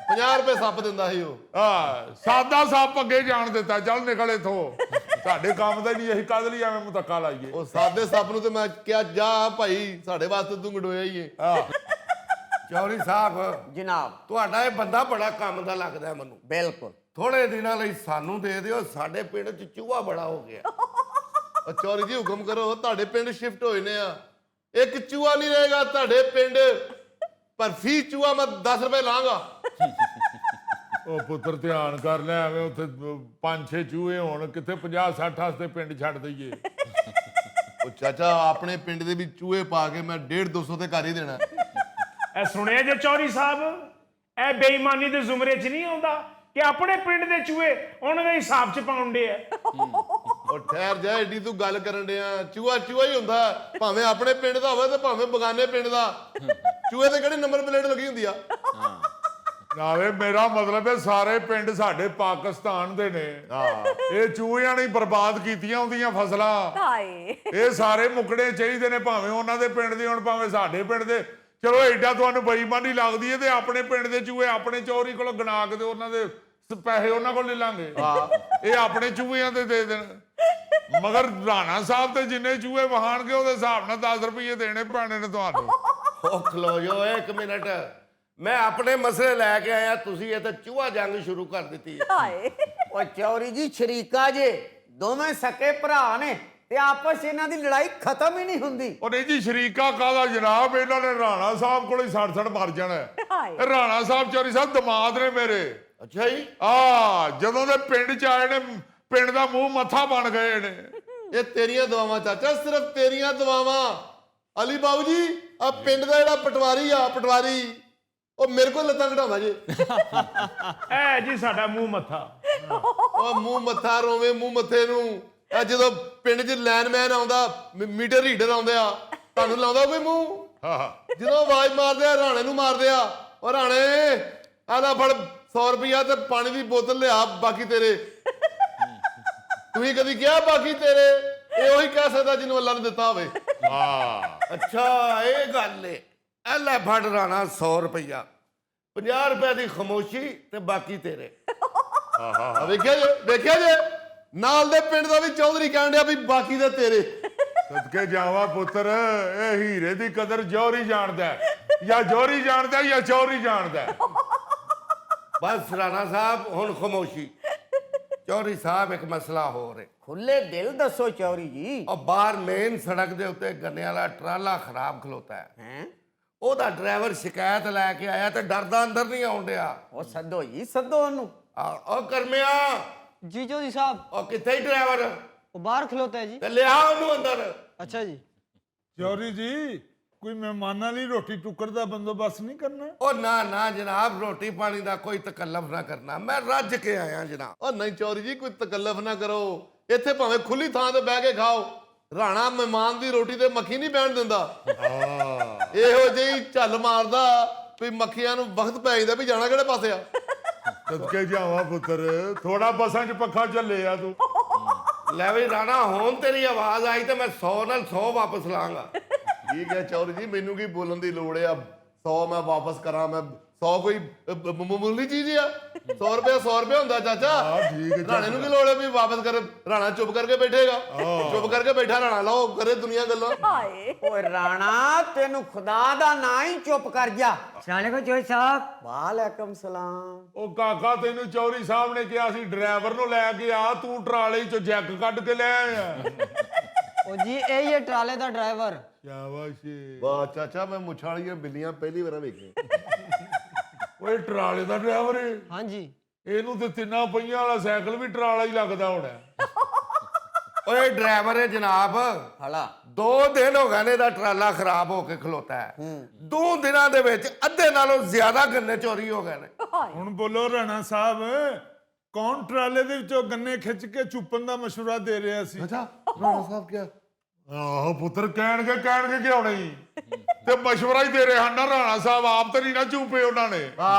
50 ਰੁਪਏ ਸੱਪ ਦਿੰਦਾ ਸੀ ਉਹ। ਸਾਦਾ ਸੱਪ ਅੱਗੇ ਜਾਣ ਦਿੱਤਾ ਚੱਲ ਨਿਕਲ ਇਥੋਂ ਸਾਡੇ ਕੰਮ ਦਾ ਨਹੀਂ ਅਸੀਂ ਕਦ ਲਈ ਐਵੇਂ ਮੁਤੱਕਾ ਲਾਈਏ। ਉਹ ਸਾਦੇ ਸੱਪ ਨੂੰ ਤੇ ਮੈਂ ਕਿਹਾ ਜਾ ਭਾਈ ਸਾਡੇ ਵਾਸਤੇ ਤੂੰ ਗਡੋਇਆ ਹੀ ਏ। ਚੌਧਰੀ ਸਾਹਿਬ ਜਨਾਬ ਤੁਹਾਡਾ ਇਹ ਬੰਦਾ ਬੜਾ ਕੰਮ ਦਾ ਲੱਗਦਾ ਹੈ ਮੈਨੂੰ। ਬਿਲਕੁਲ ਥੋੜੇ ਦਿਨਾਂ ਲਈ ਸਾਨੂੰ ਦੇ ਦਿਓ, ਸਾਡੇ ਪਿੰਡ 'ਚ ਚੂਹਾ ਬੜਾ ਹੋ ਗਿਆ। ਉਹ ਚੌਰੀ ਜੀ ਹੁਕਮ ਕਰੋ ਤੁਹਾਡੇ ਪਿੰਡ ਸ਼ਿਫਟ ਹੋਏ ਨੇ ਆ ਇੱਕ ਚੂਹਾ ਨਹੀਂ ਰਹੇਗਾ ਤੁਹਾਡੇ ਪਿੰਡ ਪਰ ਫੀ ਚੂਹਾ ਮੈਂ 10 ਰੁਪਏ ਲਾਂਗਾ। ਉਹ ਪੁੱਤਰ ਧਿਆਨ ਕਰ ਲੈ ਐਵੇਂ ਉੱਥੇ 5-6 ਚੂਹੇ ਹੋਣ ਕਿੱਥੇ 50-60 ਵਾਸਤੇ ਪਿੰਡ ਛੱਡ ਦਈਏ। ਉਹ ਚਾਚਾ ਆਪਣੇ ਪਿੰਡ ਦੇ ਵੀ ਚੂਹੇ ਪਾ ਕੇ ਮੈਂ 150-200 ਤੇ ਕਰ ਹੀ ਦੇਣਾ। ਇਹ ਸੁਣਿਆ ਜੇ ਚੌਧਰੀ ਸਾਹਿਬ ਇਹ ਬੇਈਮਾਨੀ ਦੇ ਜ਼ੁਮਰੇ 'ਚ ਨਹੀਂ ਆਉਂਦਾ ਕਿ ਆਪਣੇ ਪਿੰਡ ਦੇ ਚੂਹੇ ਉਹਨਾਂ ਦੇ ਹਿਸਾਬ 'ਚ ਪਾਉਂਦੇ ਆ। ਉਹ ਠਹਿਰ ਜਾ ਏਡੀ ਤੂੰ ਗੱਲ ਕਰਨ ਡਿਆ ਚੂਹਾ ਚੂਹਾ ਹੀ ਹੁੰਦਾ ਭਾਵੇਂ ਆਪਣੇ ਪਿੰਡ ਦਾ ਹੋਵੇ ਤੇ ਭਾਵੇਂ ਬਗਾਨੇ ਪਿੰਡ ਦਾ। ਚੂਹੇ ਤੇ ਕਿਹੜੀ ਨੰਬਰ ਪਲੇਟ ਲੱਗੀ ਹੁੰਦੀ ਆ। ਨਾਲੇ ਮੇਰਾ ਮਤਲਬ ਹੈ ਸਾਰੇ ਪਿੰਡ ਸਾਡੇ ਪਾਕਿਸਤਾਨ ਦੇ ਨੇ। ਇਹ ਚੂਹਿਆਂ ਨੇ ਬਰਬਾਦ ਕੀਤੀਆਂ ਹੁੰਦੀਆਂ ਫਸਲਾਂ। ਇਹ ਸਾਰੇ ਮੁਕੜੇ ਚਾਹੀਦੇ ਨੇ ਭਾਵੇਂ ਉਹਨਾਂ ਦੇ ਪਿੰਡ ਦੇ ਹੋਣ ਭਾਵੇਂ ਸਾਡੇ ਪਿੰਡ ਦੇ। ਚਲੋ ਐਡਾ ਤੁਹਾਨੂੰ ਬੇਈਮਾਨੀ ਲੱਗਦੀ ਹੈ ਤੇ ਆਪਣੇ ਪਿੰਡ ਦੇ ਚੂਹੇ ਆਪਣੇ ਚੋਰੀ ਕੋਲੋਂ ਗਣਾ ਕੇ ਤੇ ਉਹਨਾਂ ਦੇ ਪੈਸੇ ਉਹਨਾਂ ਕੋਲ ਲੈ ਲਾਂਗੇ। ਇਹ ਆਪਣੇ ਚੂਹਿਆਂ ਤੇ ਦੇ ਦੇਣ ਮਗਰ ਰਾਣਾ ਸਾਹਿਬ ਤੇ ਜਿੰਨੇ ਚੂਹੇ ਵਹਾਣਗੇ ਉਹਦੇ ਹਿਸਾਬ ਨਾਲ 10 ਰੁਪਏ ਦੇਣੇ ਪੈਣੇ ਨੇ ਤੁਹਾਨੂੰ। ਉਹ ਖਲੋ ਜਾਓ ਇੱਕ ਮਿੰਟ, ਮੈਂ ਆਪਣੇ ਮਸਲੇ ਲੈ ਕੇ ਆਇਆ, ਤੁਸੀਂ ਇਹ ਤਾਂ ਚੂਹਾ ਜੰਗ ਸ਼ੁਰੂ ਕਰ ਦਿੱਤੀ ਹੈ। ਉਹ ਚੌਰੀ ਜੀ ਸ਼ਰੀਕਾ ਜੇ ਦੋਵੇਂ ਸਕੇ ਭਰਾ ਨੇ ਤੇ ਆਪਸ 'ਚ ਇਹਨਾਂ ਦੀ ਲੜਾਈ ਖਤਮ ਹੀ ਨਹੀਂ ਹੁੰਦੀ। ਉਹ ਨਹੀਂ ਜੀ ਸ਼ਰੀਕਾ ਕਾਹਦਾ ਜਨਾਬ, ਇਹਨਾਂ ਨੇ ਰਾਣਾ ਸਾਹਿਬ ਕੋਲ ਹੀ ਸੜ ਮਰ ਜਾਣਾ। ਇਹ ਰਾਣਾ ਸਾਹਿਬ ਚੌਧਰੀ ਸਾਹਿਬ ਦਮਾਦ ਨੇ ਮੇਰੇ। ਅੱਛਾ ਜੀ ਜਦੋਂ ਦੇ ਪਿੰਡ ਚ ਆਏ ਨੇ ਪਿੰਡ ਦਾ ਮੂੰਹ ਮੱਥਾ ਬਣ ਗਏ ਨੇ। ਇਹ ਤੇਰੀਆਂ ਦੁਆਵਾਂ ਚਾਚਾ ਸਿਰਫ ਤੇਰੀਆਂ ਦੁਆਵਾਂ। ਅਲੀ ਬਾਬੂ ਜੀ ਆ ਪਿੰਡ ਦਾ ਜਿਹੜਾ ਪਟਵਾਰੀ ਆ ਪਟਵਾਰੀ ਉਹ ਮੇਰੇ ਕੋਲ ਲੱਤਾਂ ਘਟਾਉਂਦਾ ਜੇ। ਇਹ ਜੀ ਸਾਡਾ ਮੂੰਹ ਮੱਥਾ। ਉਹ ਮੂੰਹ ਮੱਥਾ ਰੋਵੇ ਮੂੰਹ ਮੱਥੇ ਨੂੰ। ਇਹ ਜਦੋਂ ਪਿੰਡ 'ਚ ਲਾਈਨਮੈਨ ਆਉਂਦਾ ਮੀਟਰ ਰੀਡਰ ਆਉਂਦੇ ਆ ਤੁਹਾਨੂੰ ਲਾਉਂਦਾ ਕੋਈ ਮੂੰਹ। ਜਦੋਂ ਆਵਾਜ਼ ਮਾਰਦੇ ਆ ਰਾਣੇ ਨੂੰ ਮਾਰਦੇ ਆ ਉਹ ਰਾਣੇ ਆਦਾ ਫੜ 100 ਰੁਪਇਆ ਤੇ ਪਾਣੀ ਦੀ ਬੋਤਲ ਲਿਆ ਬਾਕੀ ਤੇਰੇ। ਤੁਸੀਂ ਕਦੀ ਕਿਹਾ ਬਾਕੀ ਤੇਰੇ? ਇਹ ਉਹੀ ਕਹਿ ਸਕਦਾ ਜਿਹਨੂੰ ਅੱਲਾ ਨੇ ਦਿੱਤਾ ਹੋਵੇ। ਅੱਛਾ ਇਹ ਗੱਲ ਏ। ਇਹ ਲੈ ਫੜ ਰਾਣਾ 100 ਰੁਪਇਆ, 50 ਰੁਪਏ ਦੀ ਖਾਮੋਸ਼ੀ ਤੇ ਬਾਕੀ ਤੇਰੇ। ਵੇਖਿਆ ਜੇ ਨਾਲ ਦੇ ਪਿੰਡ ਦਾ ਵੀ ਚੌਧਰੀ ਕਹਿਣ ਡਿਆ ਵੀ ਬਾਕੀ ਦੇ ਤੇਰੇ। ਸਦਕੇ ਜਾਵਾ ਪੁੱਤਰ, ਇਹ ਹੀਰੇ ਦੀ ਕਦਰ ਜੌਹਰੀ ਜਾਣਦਾ ਹੈ। ਜਾਂ ਜੌਹਰੀ ਜਾਣਦਾ ਜਾਂ ਚੌਧਰੀ ਜਾਣਦਾ। ਬਸ ਰਾਣਾ ਸਾਹਿਬ ਹੁਣ ਖਾਮੋਸ਼ੀ। ਚੌਧਰੀ ਸਾਹਿਬ ਇੱਕ ਮਸਲਾ ਹੋਰ ਹੈ। ਖੁੱਲੇ ਦਿਲ ਦੱਸੋ ਚੌਰੀ ਜੀ। ਉਹ ਬਾਹਰ ਮੇਨ ਸੜਕ ਦੇ ਉੱਤੇ ਗੰਨੇ ਵਾਲਾ ਟਰਾਲਾ ਖਰਾਬ ਖਲੋਤਾ ਹੈ। ਉਹਦਾ ਡਰਾਈਵਰ ਸ਼ਿਕਾਇਤ ਲੈ ਕੇ ਆਇਆ ਤੇ ਡਰਦਾ ਅੰਦਰ ਨਹੀਂ ਆਉਣ ਡਿਆ। ਉਹ ਸੱਦੋ ਜੀ ਸੱਦੋ ਉਹਨੂੰ। ਉਹ ਕਰਮਿਆ जी चौधरी साहब, ਉਹ ਕਿੱਥੇ ਹੀ ਡਰਾਈਵਰ? वो बाहर खलोता है जी। ਤੇ ਲਿਆ ਉਹਨੂੰ ਅੰਦਰ। अच्छा जी। ਚੌਧਰੀ ਜੀ ਕੋਈ ਮਹਿਮਾਨਾਂ ਲਈ ਰੋਟੀ ਟੁੱਕਰ ਦਾ ਬੰਦੋਬਸਤ ਨਹੀਂ ਕਰਨਾ? ਉਹ ਨਾ ਨਾ ਜਨਾਬ, ਰੋਟੀ ਪਾਣੀ ਦਾ ਕੋਈ ਤਕੱਲਫ ਨਾ ਕਰਨਾ, ਮੈਂ ਰੱਜ ਕੇ ਆਇਆ ਜਨਾਬ। ਉਹ ਨਹੀਂ ਚੌਧਰੀ ਜੀ ਕੋਈ ਤਕੱਲਫ ਨਾ ਕਰੋ। ਇੱਥੇ ਭਾਵੇਂ ਖੁੱਲੀ ਥਾਂ ਤੇ ਬਹਿ ਕੇ ਖਾਓ। ਰਾਣਾ ਮਹਿਮਾਨ ਦੀ ਰੋਟੀ ਤੇ ਮੱਖੀ ਨਹੀਂ ਬਹਿਣ ਦਿੰਦਾ। ਇਹੋ ਜਿਹੀ ਝੱਲ ਮਾਰਦਾ ਵੀ ਮੱਖੀਆਂ ਨੂੰ ਵਕਤ ਪੈ ਜਾਂਦਾ ਵੀ ਜਾਣਾ ਕਿਹੜੇ ਪਾਸੇ ਆ। ਸਦਕੇ ਜਾਵਾ ਪੁੱਤਰ, ਥੋੜਾ ਬਸਾਂ 'ਚ ਪੱਖਾ ਝੱਲੇ ਆ ਤੂੰ। ਲੈ ਵੀ ਰਾਣਾ ਹੁਣ ਤੇਰੀ ਆਵਾਜ਼ ਆਈ ਤੇ ਮੈਂ 100 ਨਾਲ 100 ਵਾਪਸ ਲਾਂਗਾ। ਠੀਕ ਹੈ ਚੌਧਰੀ ਜੀ ਮੈਨੂੰ ਕੀ ਬੋਲਣ ਦੀ ਲੋੜ ਆ। 100 ਮੈਂ ਵਾਪਸ ਕਰਾਂ ਮੈਂ 100 ਕੋਈ ਮਾਮੂਲੀ ਚੀਜ਼ ਆ? 100 ਰੁਪਏ 100 ਰੁਪਏ ਹੁੰਦਾ ਚਾਚਾ। ਠੀਕ ਹੈ ਰਾਣੇ ਨੂੰ ਕੀ ਲੋੜ ਹੈ ਵੀ ਵਾਪਸ ਕਰ? ਰਾਣਾ ਚੁੱਪ ਕਰਕੇ ਬੈਠੇਗਾ, ਚੁੱਪ ਕਰਕੇ ਬੈਠਾ ਰਾਣਾ ਲਾਓ ਕਰੇ ਦੁਨੀਆ ਗੱਲਾਂ। ਓਏ ਰਾਣਾ, ਤੈਨੂੰ ਖੁਦਾ ਦਾ ਨਾਂ ਹੀ ਚੁੱਪ ਕਰ ਜਾ। सलाम चौधरी साहब। ਵਾਲੇਕਮ ਸਲਾਮ। ਉਹ ਕਾਕਾ ਤੈਨੂੰ ਚੌਧਰੀ ਸਾਹਿਬ ਨੇ ਕਿਹਾ ਸੀ ਡਰਾਈਵਰ ਨੂੰ ਲੈ ਕੇ ਆ, ਤੂੰ ਟਰਾਲੇ ਚੋਂ ਜੈਕ ਕੱਢ ਕੇ ਲੈ ਆਇਆ। ओ जी यही है ट्राले का ड्राइवर। ਸ਼ਾਬਾਸ਼। ਵਾਹ ਚਾਚਾ, ਮੈਂ ਮੁੱਛਾਂ ਵਾਲੀਆਂ ਬਿੱਲੀਆਂ ਪਹਿਲੀ ਵਾਰ ਵੇਖੀਆਂ। ਓਏ ਟਰਾਲੇ ਦਾ ਡਰਾਈਵਰ ਏ? हाँ जी। ਇਹਨੂੰ ਤੇ ਤਿੰਨਾਂ ਪਹੀਆਂ ਵਾਲਾ ਸਾਈਕਲ ਵੀ ਟਰਾਲਾ ਹੀ ਲੱਗਦਾ ਹੋਣਾ। ਓਏ ਡਰਾਈਵਰ ਹੈ ਜਨਾਬ, ਹਲਾ 2 ਦਿਨ ਹੋ ਗਏ ਨੇ ਦਾ ਟਰਾਲਾ ਖਰਾਬ ਹੋ ਕੇ ਖਲੋਤਾ ਹੈ। 2 ਦਿਨਾਂ ਦੇ ਵਿੱਚ ਅੱਧੇ ਨਾਲੋਂ ਜ਼ਿਆਦਾ ਗੰਨੇ ਚੋਰੀ ਹੋ ਗਏ ਨੇ। ਹੁਣ ਬੋਲੋ ਰਾਣਾ ਸਾਹਿਬ, ਕੌਣ ਟਰਾਲੇ ਦੇ ਵਿੱਚੋਂ ਗੰਨੇ ਖਿੱਚ ਕੇ ਚੁੱਪਣ ਦਾ ਮਸ਼ਵਰਾ ਦੇ ਰਿਹਾ ਸੀ? ਅੱਛਾ ਰਾਣਾ ਸਾਹਿਬ ਕਿਹਾ ਆਹੋ ਪੁੱਤਰ, ਕਹਿਣਗੇ ਕਿ ਆਉਣੀ ਤੇ ਮਸ਼ਵਰਾ ਹੀ ਦੇ ਰਹੇ ਹਨ ਨਾ। ਰਾਣਾ ਸਾਹਿਬ ਆਪ ਤੇ ਨਹੀਂ ਨਾ ਚੂਪੇ ਉਹਨਾਂ ਨੇ।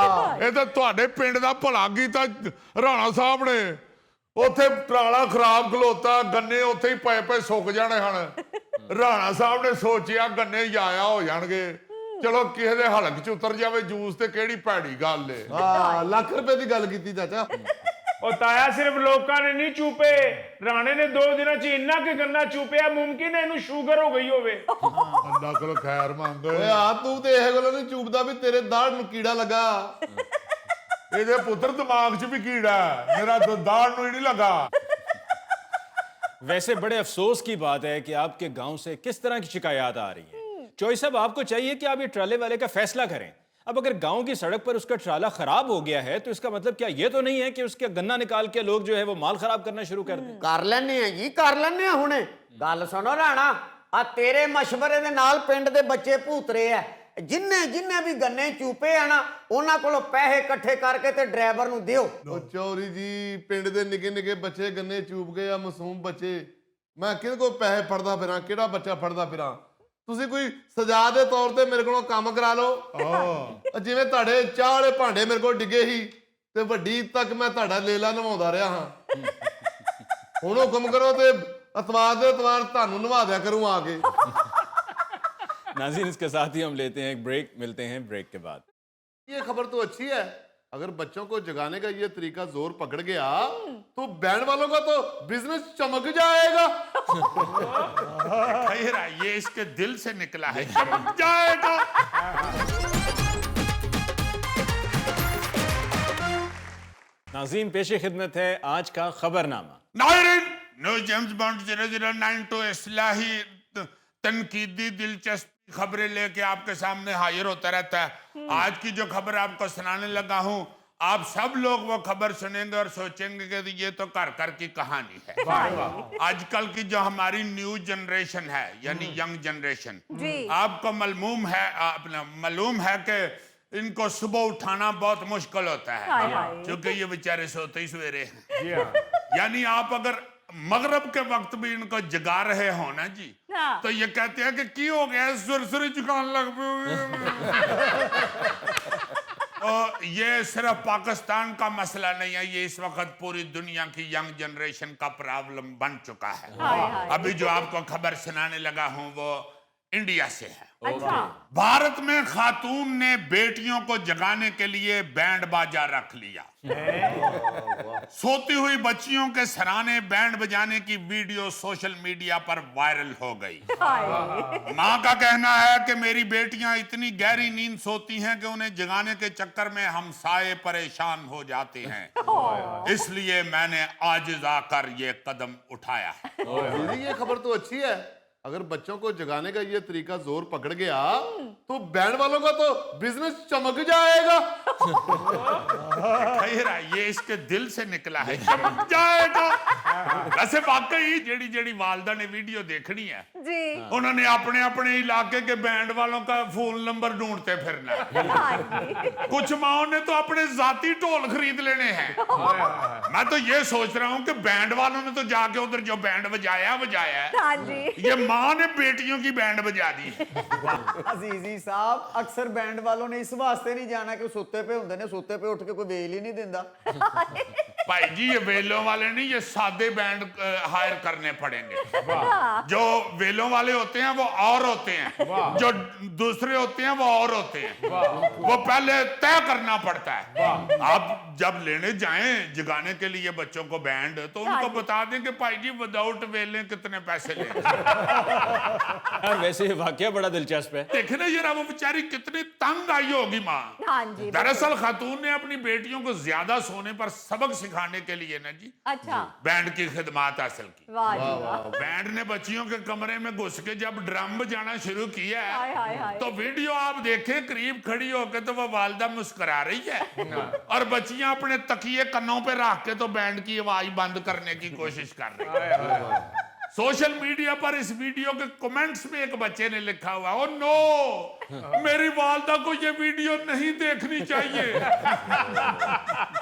ਇਹ ਤਾਂ ਤੁਹਾਡੇ ਪਿੰਡ ਦਾ ਭਲਾ ਕੀਤਾ ਰਾਣਾ ਸਾਹਿਬ ਨੇ। ਉੱਥੇ ਟਰਾਲਾ ਖਰਾਬ ਖਲੋਤਾ, ਗੰਨੇ ਉੱਥੇ ਹੀ ਪਏ ਸੁੱਕ ਜਾਣੇ ਹਨ। ਰਾਣਾ ਸਾਹਿਬ ਨੇ ਸੋਚਿਆ ਗੰਨੇ ਜਾਇਆ ਹੋ ਜਾਣਗੇ, ਚਲੋ ਕਿਸੇ ਦੇ ਹਲਕ ਚ ਉਤਰ ਜਾਵੇ ਜੂਸ, ਤੇ ਕਿਹੜੀ ਭੈੜੀ ਗੱਲ ਏ। ਹਾਂ, ਲੱਖ ਰੁਪਏ ਦੀ ਗੱਲ ਕੀਤੀ ਚਾਚਾ। ਉਹ ਤਾਇਆ ਸਿਰਫ ਲੋਕਾਂ ਨੇ ਨਹੀਂ ਚੂਪੇ, ਰਾਣੇ ਨੇ 2 ਦਿਨਾਂ 'ਚ ਇੰਨਾ ਕਿ ਗੰਨਾ ਚੂਪਿਆ ਮੁਮਕਿਨ ਹੈ ਇਹਨੂੰ ਸ਼ੂਗਰ ਹੋ ਗਈ ਹੋਵੇ। ਅੱਲਾ ਕੋਲ ਖੈਰ ਮੰਗ। ਓਏ ਆ ਤੂੰ ਤੇ ਇਹ ਗੱਲੋਂ ਨਹੀਂ ਚੂਪਦਾ ਵੀ ਤੇਰੇ ਦਾੜ ਨੂੰ ਕੀੜਾ ਲੱਗਾ। ਇਹਦੇ ਪੁੱਤਰ ਦਿਮਾਗ 'ਚ ਵੀ ਕੀੜਾ, ਮੇਰਾ ਦਾੜ ਨੂੰ ਹੀ ਨਹੀਂ ਲੱਗਾ। वैसे बड़े अफसोस की बात है कि आपके गांव से किस तरह की शिकायत आ रही है। चौधरी साहब, आपको चाहिए कि आप ये ट्राले वाले का फैसला करें। अब अगर गांव की सड़क पर उसका ट्राला खराब हो गया है तो इसका मतलब क्या ये तो नहीं है कि उसके गन्ना निकाल के लोग जो है वो माल खराब करना शुरू कर दें? ਕਰ ਲੈਨੇ ਆ ਜੀ, ਕਰ ਲੈਨੇ ਆ। ਹੁਣੇ ਗੱਲ ਸੁਣੋ ਰਾਣਾ, ਆ ਤੇਰੇ ਮਸ਼ਵਰੇ ਦੇ ਨਾਲ ਪਿੰਡ ਦੇ ਬੱਚੇ ਭੂਤਰੇ ਆ। ਜਿੰਨੇ ਵੀ ਗੰਨੇ ਚੂਪੇ ਆ ਨਾ, ਉਹਨਾਂ ਕੋਲੋਂ ਪੈਸੇ ਇਕੱਠੇ ਕਰਕੇ ਤੇ ਡਰਾਈਵਰ ਨੂੰ ਦਿਓ। ਉਹ ਚੌਰੀ ਜੀ, ਪਿੰਡ ਦੇ ਨਿੱਕੇ ਨਿੱਕੇ ਬੱਚੇ ਗੰਨੇ ਚੂਪ ਗਏ ਆ, ਮਾਸੂਮ ਬੱਚੇ। ਮੈਂ ਕਿਹਦੇ ਕੋਲ ਪੈਸੇ ਫੜਦਾ ਫਿਰਾਂ? ਕਿਹੜਾ ਬੱਚਾ ਫੜਦਾ ਫਿਰਾਂ? ਤੁਸੀਂ ਕੋਈ ਸਜ਼ਾ ਦੇ ਤੌਰ ਤੇ ਮੇਰੇ ਕੋਲੋਂ ਕੰਮ ਕਰਾ ਲਓ। ਜਿਵੇਂ ਤੁਹਾਡੇ ਚਾਹ ਵਾਲੇ ਭਾਂਡੇ ਮੇਰੇ ਕੋਲ ਡਿੱਗੇ ਸੀ ਤੇ ਵੱਡੀ ਤੱਕ ਮੈਂ ਤੁਹਾਡਾ ਲੇਲਾ ਨਵਾਉਂਦਾ ਰਿਹਾ ਹਾਂ। ਹੁਣ ਹੁਕਮ ਕਰੋ ਤੇ ਅਤਵਾਰ ਦੇ ਅਤਵਾਰ ਤੁਹਾਨੂੰ ਨਵਾ ਦਿਆ ਕਰੂੰ ਆ ਕੇ। नाज़रीन, इसके साथ ही हम लेते हैं एक ब्रेक, मिलते हैं ब्रेक के बाद। ये खबर तो अच्छी है, अगर बच्चों को जगाने का ये तरीका जोर पकड़ गया तो बैंड वालों का तो बिजनेस चमक जाएगा। खैर, ये इसके दिल से निकला है, चमक जाएगा। नाज़रीन, पेश खिदमत है आज का खबरनामा। नाज़रीन, न्यू जेम्स बॉन्ड 0092 इस्लाही तनकीदी दिलचस्प खबरें लेके आपके सामने हाजिर होता रहता है। आज की जो खबर आपको सुनाने लगा हूं, आप सब लोग वो खबर सुनेंगे और सोचेंगे कि ये तो घर की कहानी है। आजकल की जो हमारी न्यू जनरेशन है, यानी यंग जनरेशन, आपको मालूम है कि इनको सुबह उठाना बहुत मुश्किल होता है, क्योंकि ये बेचारे सोते ही सवेरे हैं। यानी आप अगर मगरब के वक्त भी इनको जगा रहे हो ना जी, तो ये कहते हैं कि की हो गया, सुरसुरी जुकाम लग और ये सिर्फ पाकिस्तान का मसला नहीं है, ये इस वक्त पूरी दुनिया की यंग जनरेशन का प्रॉब्लम बन चुका है। अभी जो आपको खबर सुनाने लगा हूं वो इंडिया से है। अच्छा। भारत में खातून ने बेटियों को जगाने के लिए बैंड बाजा रख लिया। सोती हुई बच्चियों के सराहने बैंड बजाने की वीडियो सोशल मीडिया पर वायरल हो गई। मां का कहना है कि मेरी बेटियां इतनी गहरी नींद सोती हैं कि उन्हें जगाने के चक्कर में हम साए परेशान हो जाते हैं, इसलिए मैंने आजिज आकर ये कदम उठाया है। दीदी, ये खबर तो अच्छी है, अगर बच्चों को जगाने का ये तरीका जोर पकड़ गया तो बैंड वालों का तो बिजनेस चमक जाएगा। खैर, ये इसके दिल से निकला है, चमक जाएगा। वैसे वाकई जेड़ी वालदा ने वीडियो देखनी है जी, उन्होंने अपने अपने इलाके के बैंड वालों का फोन नंबर ढूंढते फिरना है। कुछ माओ ने तो अपने जाती ढोल खरीद लेने हैं। मैं तो ये सोच रहा हूँ कि बैंड वालों ने तो जाके उधर जो बैंड बजाया है, ये माँ ने बेटियों की बैंड बजा दी। अजीजी साहब, अक्सर बैंड वालों ने इस वास्ते नहीं जाना कि सुते पे होंदे ने, सुते पे उठ के कोई बेल ही नहीं दिंदा। भाई जी ये वेलों वाले नहीं, ये सादे बैंड हायर करने पड़ेंगे। जो वेलों वाले होते हैं वो और होते हैं, जो दूसरे होते हैं वो और होते हैं। वो पहले तय करना पड़ता है। आप जब लेने जाएं जगाने के लिए बच्चों को बैंड, तो उनको बता दें कि भाई जी विदाउट वेले कितने पैसे लेंगे। यार वैसे वाकया बड़ा दिलचस्प है। देखे ना जरा वो बेचारी कितनी तंग आई होगी माँ। हाँ जी, दरअसल खातून ने अपनी बेटियों को ज्यादा सोने पर सबक सिखाने के लिए ना जी अच्छा, बैंड की खिदमत हासिल की। वाह जी वाह, बैंड ने बच्चियों के कमरे में घुस के जब ड्रम बजाना शुरू किया हाय हाय हाय, तो वीडियो आप देखें करीब खड़ी होकर तो वो वालदा मुस्कुरा रही है और बच्चियां अपने तकिए कन्नों पे रख के तो बैंड की आवाज बंद करने की कोशिश कर रही है। सोशल मीडिया पर इस वीडियो के कमेंट्स में एक बच्चे ने लिखा हुआ, ओ नो, मेरी वालदा को ये वीडियो नहीं देखनी चाहिए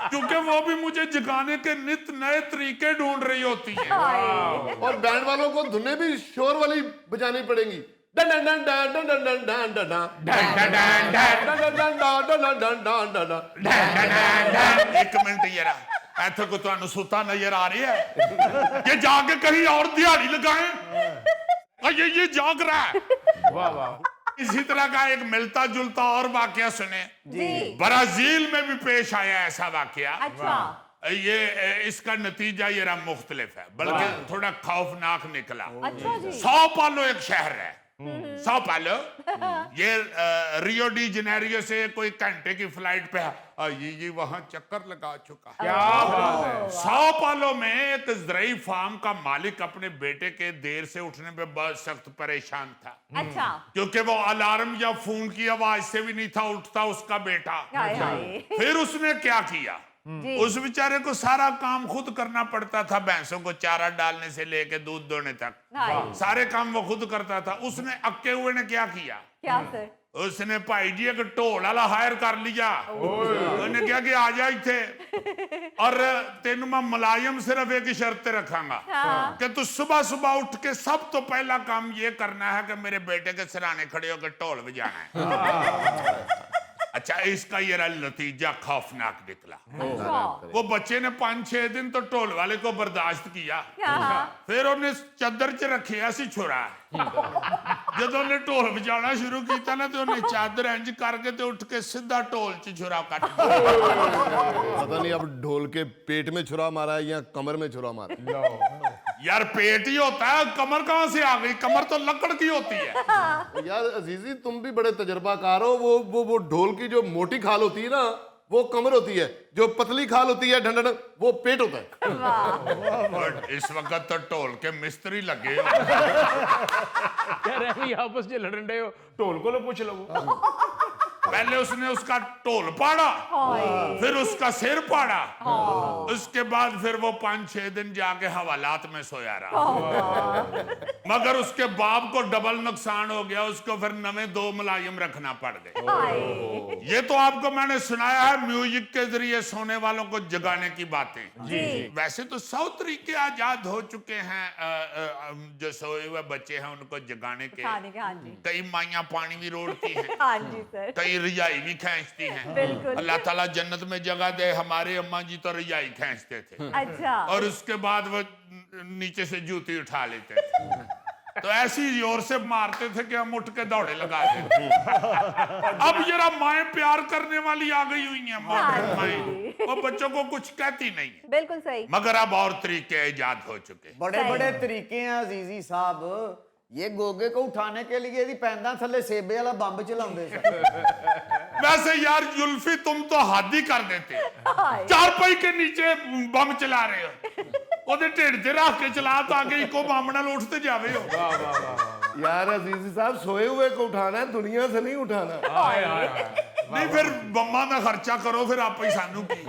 क्योंकि वो भी मुझे जगाने के नित नए तरीके ढूंढ रही होती है। और बैंड वालों को धुनें भी शोर वाली बजानी पड़ेंगी। Done done done done done done done done done. एक मिनट ये रहा, ऐसे को तो सुता नजर आ रही है, ये जाके कहीं और दिहाड़ी लगाएं। ये जाग रहा है। वाह वाह। इसी तरह का एक मिलता जुलता और वाकया सुने। जी, ब्राजील में भी पेश आया ऐसा वाकया। अच्छा, ये इसका नतीजा ये रहा मुख्तलिफ है, बल्कि थोड़ा खौफनाक निकला। अच्छा जी, sao पालो एक शहर है, sao पालो, ये रियो डी जेनेरियो से कोई घंटे की फ्लाइट पे है। ये वहां चक्कर लगा चुका है। क्या बात है। sao पालो में एक ज़राई फार्म का मालिक अपने बेटे के देर से उठने पे बहुत सख्त परेशान था, अच्छा, क्योंकि वो अलार्म या फोन की आवाज से भी नहीं था उठता उसका बेटा। हाय हाय, फिर उसने क्या किया, जी, उस बेचारे को सारा काम खुद करना पड़ता था, भैंसों को चारा डालने से लेके दूध दोने तक हाय, सारे काम वो खुद करता था। उसने अक्के हुए ने क्या किया, क्या सर, उसने भाई जी एक ढोल वाला हायर कर लिया। उन्हें क्या कि आ जा इथे और तेन मैं मुलायम सिर्फ एक ही शर्त रखांगा हाँ, कि तू सुबह सुबह उठ के सब तो पहला काम ये करना है कि मेरे बेटे के सिराने खड़े होकर ढोल बजाना है। अच्छा, इसका ये नतीजा खौफनाक निकला। अच्छा, वो बच्चे ने 5-6 दिन तो ढोल वाले को बर्दाश्त किया, हाँ, फिर उन्हें चादर च रखे ऐसी छोरा। जब उन्हें ढोल बजाना शुरू किया ना तो उन्हें चादर इंज करके तो उठ के सीधा ढोल च छुरा कट दिया। पता नहीं अब ढोल के पेट में छुरा मारा है या कमर में छुरा मारा। यार पेट ही होता है, कमर कहां से आ गई, कमर तो लकड़ की होती है। यार अजीजी तुम भी बड़े तजर्बाकार हो। वो ढोल की जो मोटी खाल होती है ना वो कमर होती है, जो पतली खाल होती है ढंढन वो पेट होता है। और इस वक्त तो ढोल के मिस्त्री लगे हो। कह रहे हैं आपस में लड़न रहे हो, ढोल को लो पूछ लो। पहले उसने उसका ढोल पाड़ा, फिर उसका सिर पाड़ा, उसके बाद फिर वो 5-6 दिन जाके हवालात में सोया रहा। मगर उसके बाप को डबल नुकसान हो गया, उसको फिर नवे 2 मुलायम रखना पड़ गए। ये तो आपको मैंने सुनाया है म्यूजिक के जरिए सोने वालों को जगाने की बातें। जी, वैसे तो 100 तरीके आजाद हो चुके हैं जो सोए हुए बच्चे हैं उनको जगाने के। खाने के, हाँ जी, कई माइयां पानी भी रोड़ती हैं, हाँ जी सर, कई रजाई भी खींचती हैं। बिल्कुल, अल्लाह ताला जन्नत में जगह दे। हमारे अम्मा जी तो रजाई खींचते थे अच्छा, और उसके बाद वो नीचे से जूती उठा लेते थे, तो ऐसी जोर से मारते थे कि हम उठ के दौड़े लगाते थे। अब जरा माएं प्यार करने वाली आ गई हुई हैं, मॉडर्न माएं, वो बच्चों को कुछ कहती नहीं है। बिल्कुल सही, मगर अब और तरीके इजाद हो चुके हैं। बड़े बड़े तरीके हैं अजीजी साहब। ये गोगे को उठाने के लिए यदि पैंदा थले सेबे वाला बंब चलाਉਂਦੇ सन। वैसे यार जुल्फी तुम तो हद ही कर देते, चारपाई के नीचे बम चला रहे हो, ਉਹਦੇ ਢਿੱਡ 'ਚ ਰੱਖ ਕੇ ਚਲਾ ਤਾਂ ਕਿ ਇੱਕੋ ਬੰਬ ਨਾਲ ਉੱਠ ਤੇ ਜਾਵੇ ਹੋ। यार अजीजी साहब सोए हुए को उठाना है, दुनिया से नहीं उठाना। नहीं फिर बम्मा में खर्चा करो, फिर आप ही सानू की।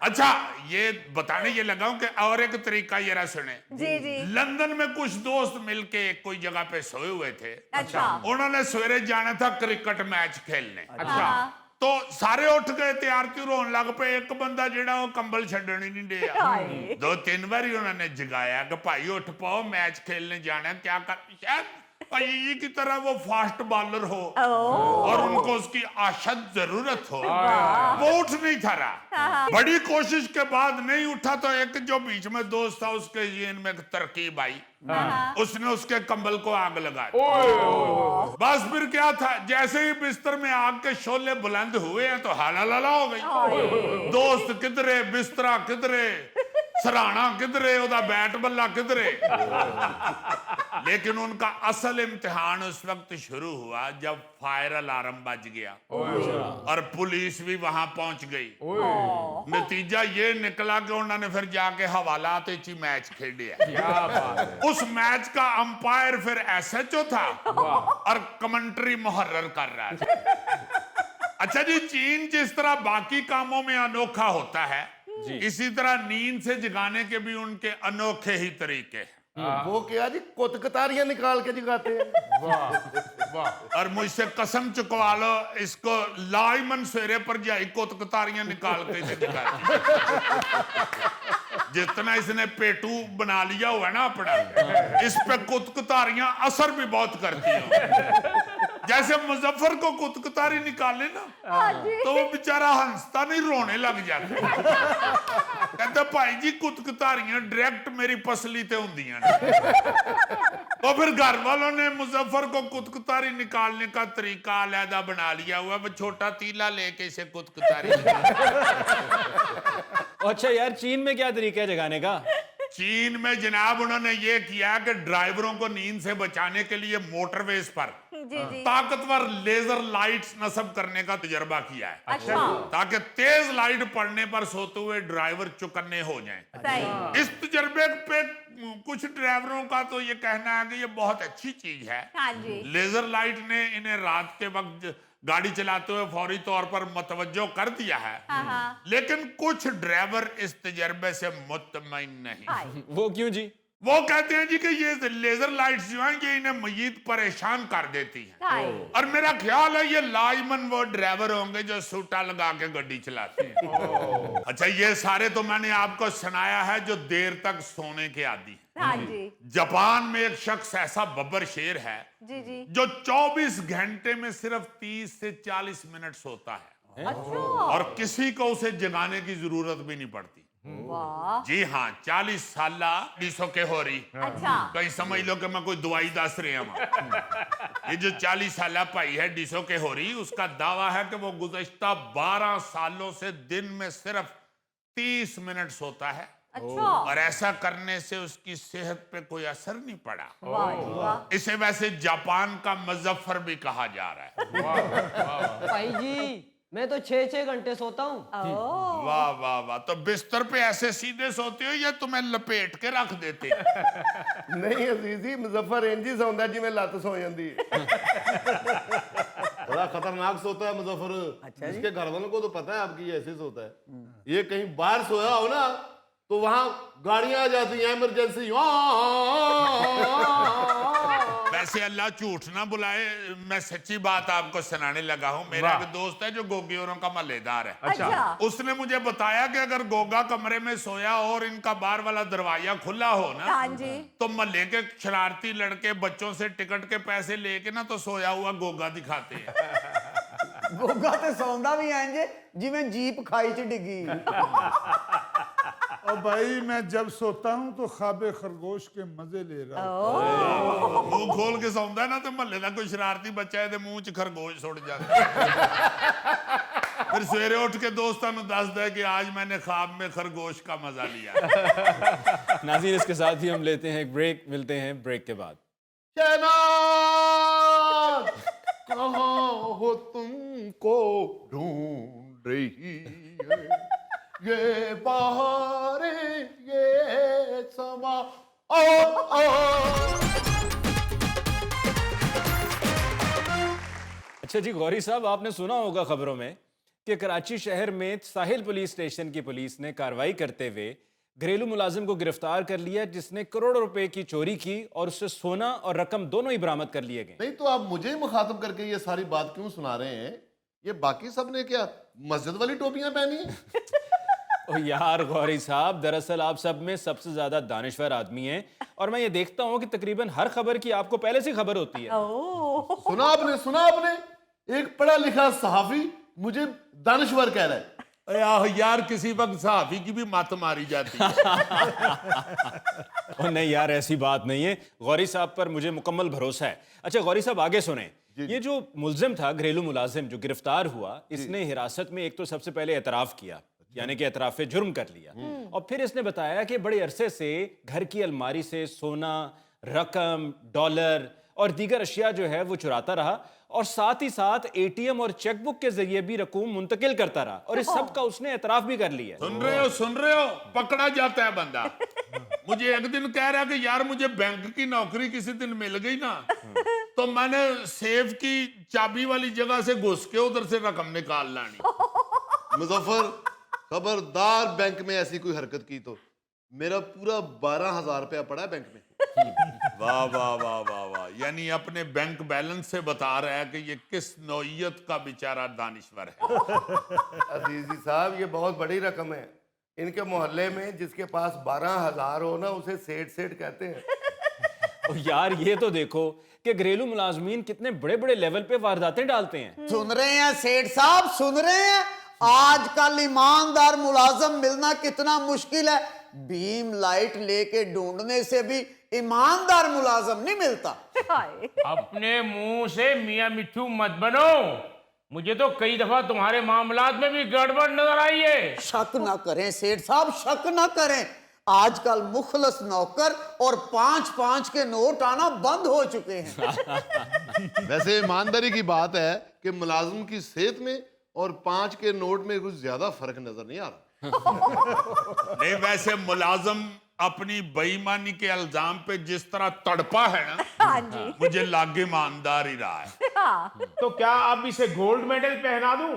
अच्छा, ये बताने ये लगा हूं कि और एक तरीका ये रहा सुने। जी जी, लंदन में कुछ दोस्त मिलके कोई जगह पे सोए हुए थे। अच्छा, उन्होंने सवेरे जाना था क्रिकेट मैच खेलने। अच्छा, तो सारे उठ गए, तैयार त्यूर होने लग पे। एक बंदा जेड़ा वो कंबल छड्डण ही नहीं दिया। हाय, 2-3 बारी उन्होंने जगाया कि भाई उठ पाओ, मैच खेलने जाना है। क्या कर, शायद कई की तरह वो फास्ट बॉलर हो और उनको उसकी अशद जरूरत हो, वो उठ नहीं था रहा। बड़ी कोशिश के बाद नहीं उठा तो एक जो बीच में दोस्त था उसके जीन में एक तरकीब आई, उसने उसके कंबल को आग लगा दी। बस फिर क्या था, जैसे ही बिस्तर में आग के शोले बुलंद हुए हैं तो हालाला हो गई। दोस्त किधरे, बिस्तरा किधरे, सराहना किधरे, ओदा बैट बल्ला किधरे। लेकिन उनका असल इम्तिहान उस वक्त शुरू हुआ जब फायर अलार्म बज गया और पुलिस भी वहां पहुंच गई। नतीजा ये निकला कि उन्होंने फिर जाके हवालात ही मैच खेले। उस मैच का अंपायर फिर एसएचओ था और कमेंट्री मुहर्रर कर रहा था। अच्छा जी, चीन जिस तरह बाकी कामों में अनोखा होता है, इसी तरह नींद से जगाने के भी उनके अनोखे ही तरीके हैं। वो क्या जी, कुतकतारियां निकाल के जगाते हैं। और मुझसे कसम चुकवा लो, इसको लाइमन सवेरे पर जाई कुतकतारियां निकाल के जगाती। जितना इसने पेटू बना लिया हुआ है ना अपना, इस पे कुतकतारियां असर भी बहुत करती हैं। जैसे मुजफ्फर को कुतकतारी निकाले ना तो वो बेचारा हंसता नहीं, रोने लग जाता। कहता भाई जी कुतकतारियां डायरेक्ट मेरी पसली ते हुंदियां ने। तो फिर घर वालों ने मुजफ्फर को कुतकतारी निकालने का तरीका अलहदा बना लिया हुआ, वो छोटा तीला लेके इसे कुतकतारी। अच्छा यार, चीन में क्या तरीका है जगाने का? चीन में जनाब उन्होंने ये किया कि ड्राइवरों को नींद से बचाने के लिए मोटरवेज पर ताकतवर लेजर लाइट्स नस्ब करने का तजर्बा किया है। अच्छा। ताकि तेज लाइट पड़ने पर सोते हुए ड्राइवर चौकन्ने हो जाएं। इस तजर्बे पे कुछ ड्राइवरों का तो ये कहना है कि ये बहुत अच्छी चीज है। हाँ जी। लेजर लाइट ने इन्हें रात के वक्त गाड़ी चलाते हुए फौरी तौर पर मुतवज्जो कर दिया है। लेकिन कुछ ड्राइवर इस तजर्बे से मुतमईन नहीं। वो क्यों जी? वो कहते हैं जी कि ये लेजर लाइट्स जो हैं ये इन्हें मजीद परेशान कर देती हैं। और मेरा ख्याल है ये लाइमन वो ड्राइवर होंगे जो सूटा लगा के गाड़ी चलाते हैं। अच्छा, ये सारे तो मैंने आपको सुनाया है जो देर तक सोने के आदी हैं। हाँ जी। जापान में एक शख्स ऐसा बब्बर शेर है जी जी। जो 24 घंटे में सिर्फ 30 से 40 मिनट सोता है। अच्छा। और किसी को उसे जगाने की जरूरत भी नहीं पड़ती। वाह। जी हाँ, 40 साल डिसो के हो रही। अच्छा। कहीं समझ लो कि मैं कोई दवाई दस रहे हैं। ये जो 40 साल भाई है डिसो के हो रही, उसका दावा है कि वो गुज़श्ता 12 सालों से दिन में सिर्फ 30 मिनट सोता है। अच्छा। और ऐसा करने से उसकी सेहत पे कोई असर नहीं पड़ा। वाह। इसे वैसे जापान का मुजफ्फर भी कहा जा रहा है। भाई जी, मैं तो 6-6 घंटे सोता हूँ। वाह वाह वाह। तो बिस्तर पे ऐसे सीधे सोते हो या तुम्हें लपेट के रख देते? नहीं अजीजी, मुजफ्फर इंज ही सौंदा जिवें लत सो जाती है। बड़ा खतरनाक सोता है मुजफ्फर। अच्छा जी। इसके घर वालों को तो पता है आपकी ये ऐसे सोता है। ये कहीं बाहर सोया हो ना तो वहां गाड़ियां आ जाती हैं इमरजेंसी। वैसे अल्लाह झूठ ना बुलाए, मैं सच्ची बात आपको सुनाने लगा हूँ। मेरा एक दोस्त है जो गोगी औरों का महल्लेदार है। अच्छा। उसने मुझे बताया कि अगर गोगा कमरे में सोया और इनका बाहर वाला दरवाजा खुला हो ना, हाँ जी। तो महल्ले के शरारती लड़के बच्चों से टिकट के पैसे लेके ना तो सोया हुआ गोगा दिखाते हैं। गोगा ते सौंदा भी इंज जिवें जीप खाई च डिगी। और भाई मैं जब सोता हूँ तो ख्वाबे खरगोश के मजे ले रहा हूँ। मुंह खोल के सौंदा है ना तो महल्ले का कोई शरारती बच्चा है तो मुंह च खरगोश सुट जाता है। फिर सवेरे उठ के दोस्तों को दस दे कि आज मैंने ख्वाब में खरगोश का मजा लिया। नाज़रीन, इसके साथ ही हम लेते हैं एक ब्रेक। मिलते हैं ब्रेक के बाद। शहनाज कहाँ हो, तुमको ढूंढ रही है ये बहारे ये समा। ओ अच्छा जी, गौरी साहब, आपने सुना होगा खबरों में कि कराची शहर में साहिल पुलिस स्टेशन की पुलिस ने कार्रवाई करते हुए घरेलू मुलाजिम को गिरफ्तार कर लिया जिसने करोड़ों रुपए की चोरी की और उससे सोना और रकम दोनों ही बरामद कर लिए गए। नहीं तो आप मुझे ही मुखातब करके ये सारी बात क्यों सुना रहे हैं? ये बाकी सब ने क्या मस्जिद वाली टोपियां पहनी है? ओ यार गौरी साहब, दरअसल आप सब में सबसे ज्यादा दानिशवर आदमी हैं और मैं ये देखता हूँ कि तकरीबन हर खबर की आपको पहले से खबर होती है। ओह सुना आपने एक पढ़ा लिखा सहाफी मुझे दानिश्वर कह रहा है। अरे आहो यार, किसी वक्त सहाफी की भी मत मारी जाती है। ओ नहीं यार, ऐसी बात नहीं है, गौरी साहब पर मुझे मुकम्मल भरोसा है। अच्छा गौरी साहब आगे सुने, ये जो मुलजिम था, घरेलू मुलाजिम जो गिरफ्तार हुआ, इसने हिरासत में एक तो सबसे पहले एतराफ किया, यानी कि एतराफ जुर्म कर लिया, और फिर इसने बताया कि बड़े अरसे से घर की अलमारी से सोना, रकम, डॉलर और दीगर अशिया जो है वो चुराता रहा, और साथ ही साथ एटीएम और चेकबुक के जरिए भी रकूम मुंतकिल करता रहा, और इस सब का उसने एतराफ भी कर लिया। सुन रहे हो, पकड़ा जाता है बंदा। मुझे एक दिन कह रहा कि यार मुझे बैंक की नौकरी किसी दिन मिल गई ना, तो मैंने सेफ की चाबी वाली जगह से घुस के उधर से रकम निकाल लानी। मुजफ्फर, खबरदार बैंक में ऐसी कोई हरकत की तो मेरा पूरा 12,000 रुपया पड़ा है बैंक में। वाह वाह वाह वाह वाह, यानी अपने बैंक बैलेंस से बता रहा है कि ये किस नौइयत का बेचारा दानिश्वर है। अजीजी साहब, ये बहुत बड़ी रकम है। इनके मोहल्ले में जिसके पास 12,000 हो ना, उसे सेठ सेठ कहते हैं। ओ यार ये तो देखो कि घरेलू मुलाजमीन कितने बड़े बड़े लेवल पे वारदातें डालते हैं। सुन रहे हैं सेठ साहब, सुन रहे हैं? आजकल ईमानदार मुलाजम मिलना कितना मुश्किल है। बीम लाइट लेके ढूंढने से भी ईमानदार मुलाजम नहीं मिलता। हाय अपने मुंह से मियां मिट्ठू मत बनो। मुझे तो कई दफा तुम्हारे मामलात में भी गड़बड़ नजर आई है। शक ना करें सेठ साहब, शक ना करें। आजकल मुखलस नौकर और 5-5 के नोट आना बंद हो चुके हैं। वैसे ईमानदारी की बात है कि मुलाजिम की सेहत में और 5 के नोट में कुछ ज्यादा फर्क नजर नहीं आ रहा। नहीं, वैसे मुलाजम अपनी बेईमानी के इल्जाम पे जिस तरह तड़पा है ना, हाँ जी मुझे लागे ईमानदार ही रहा है। हाँ तो क्या अब इसे गोल्ड मेडल पहना दूं?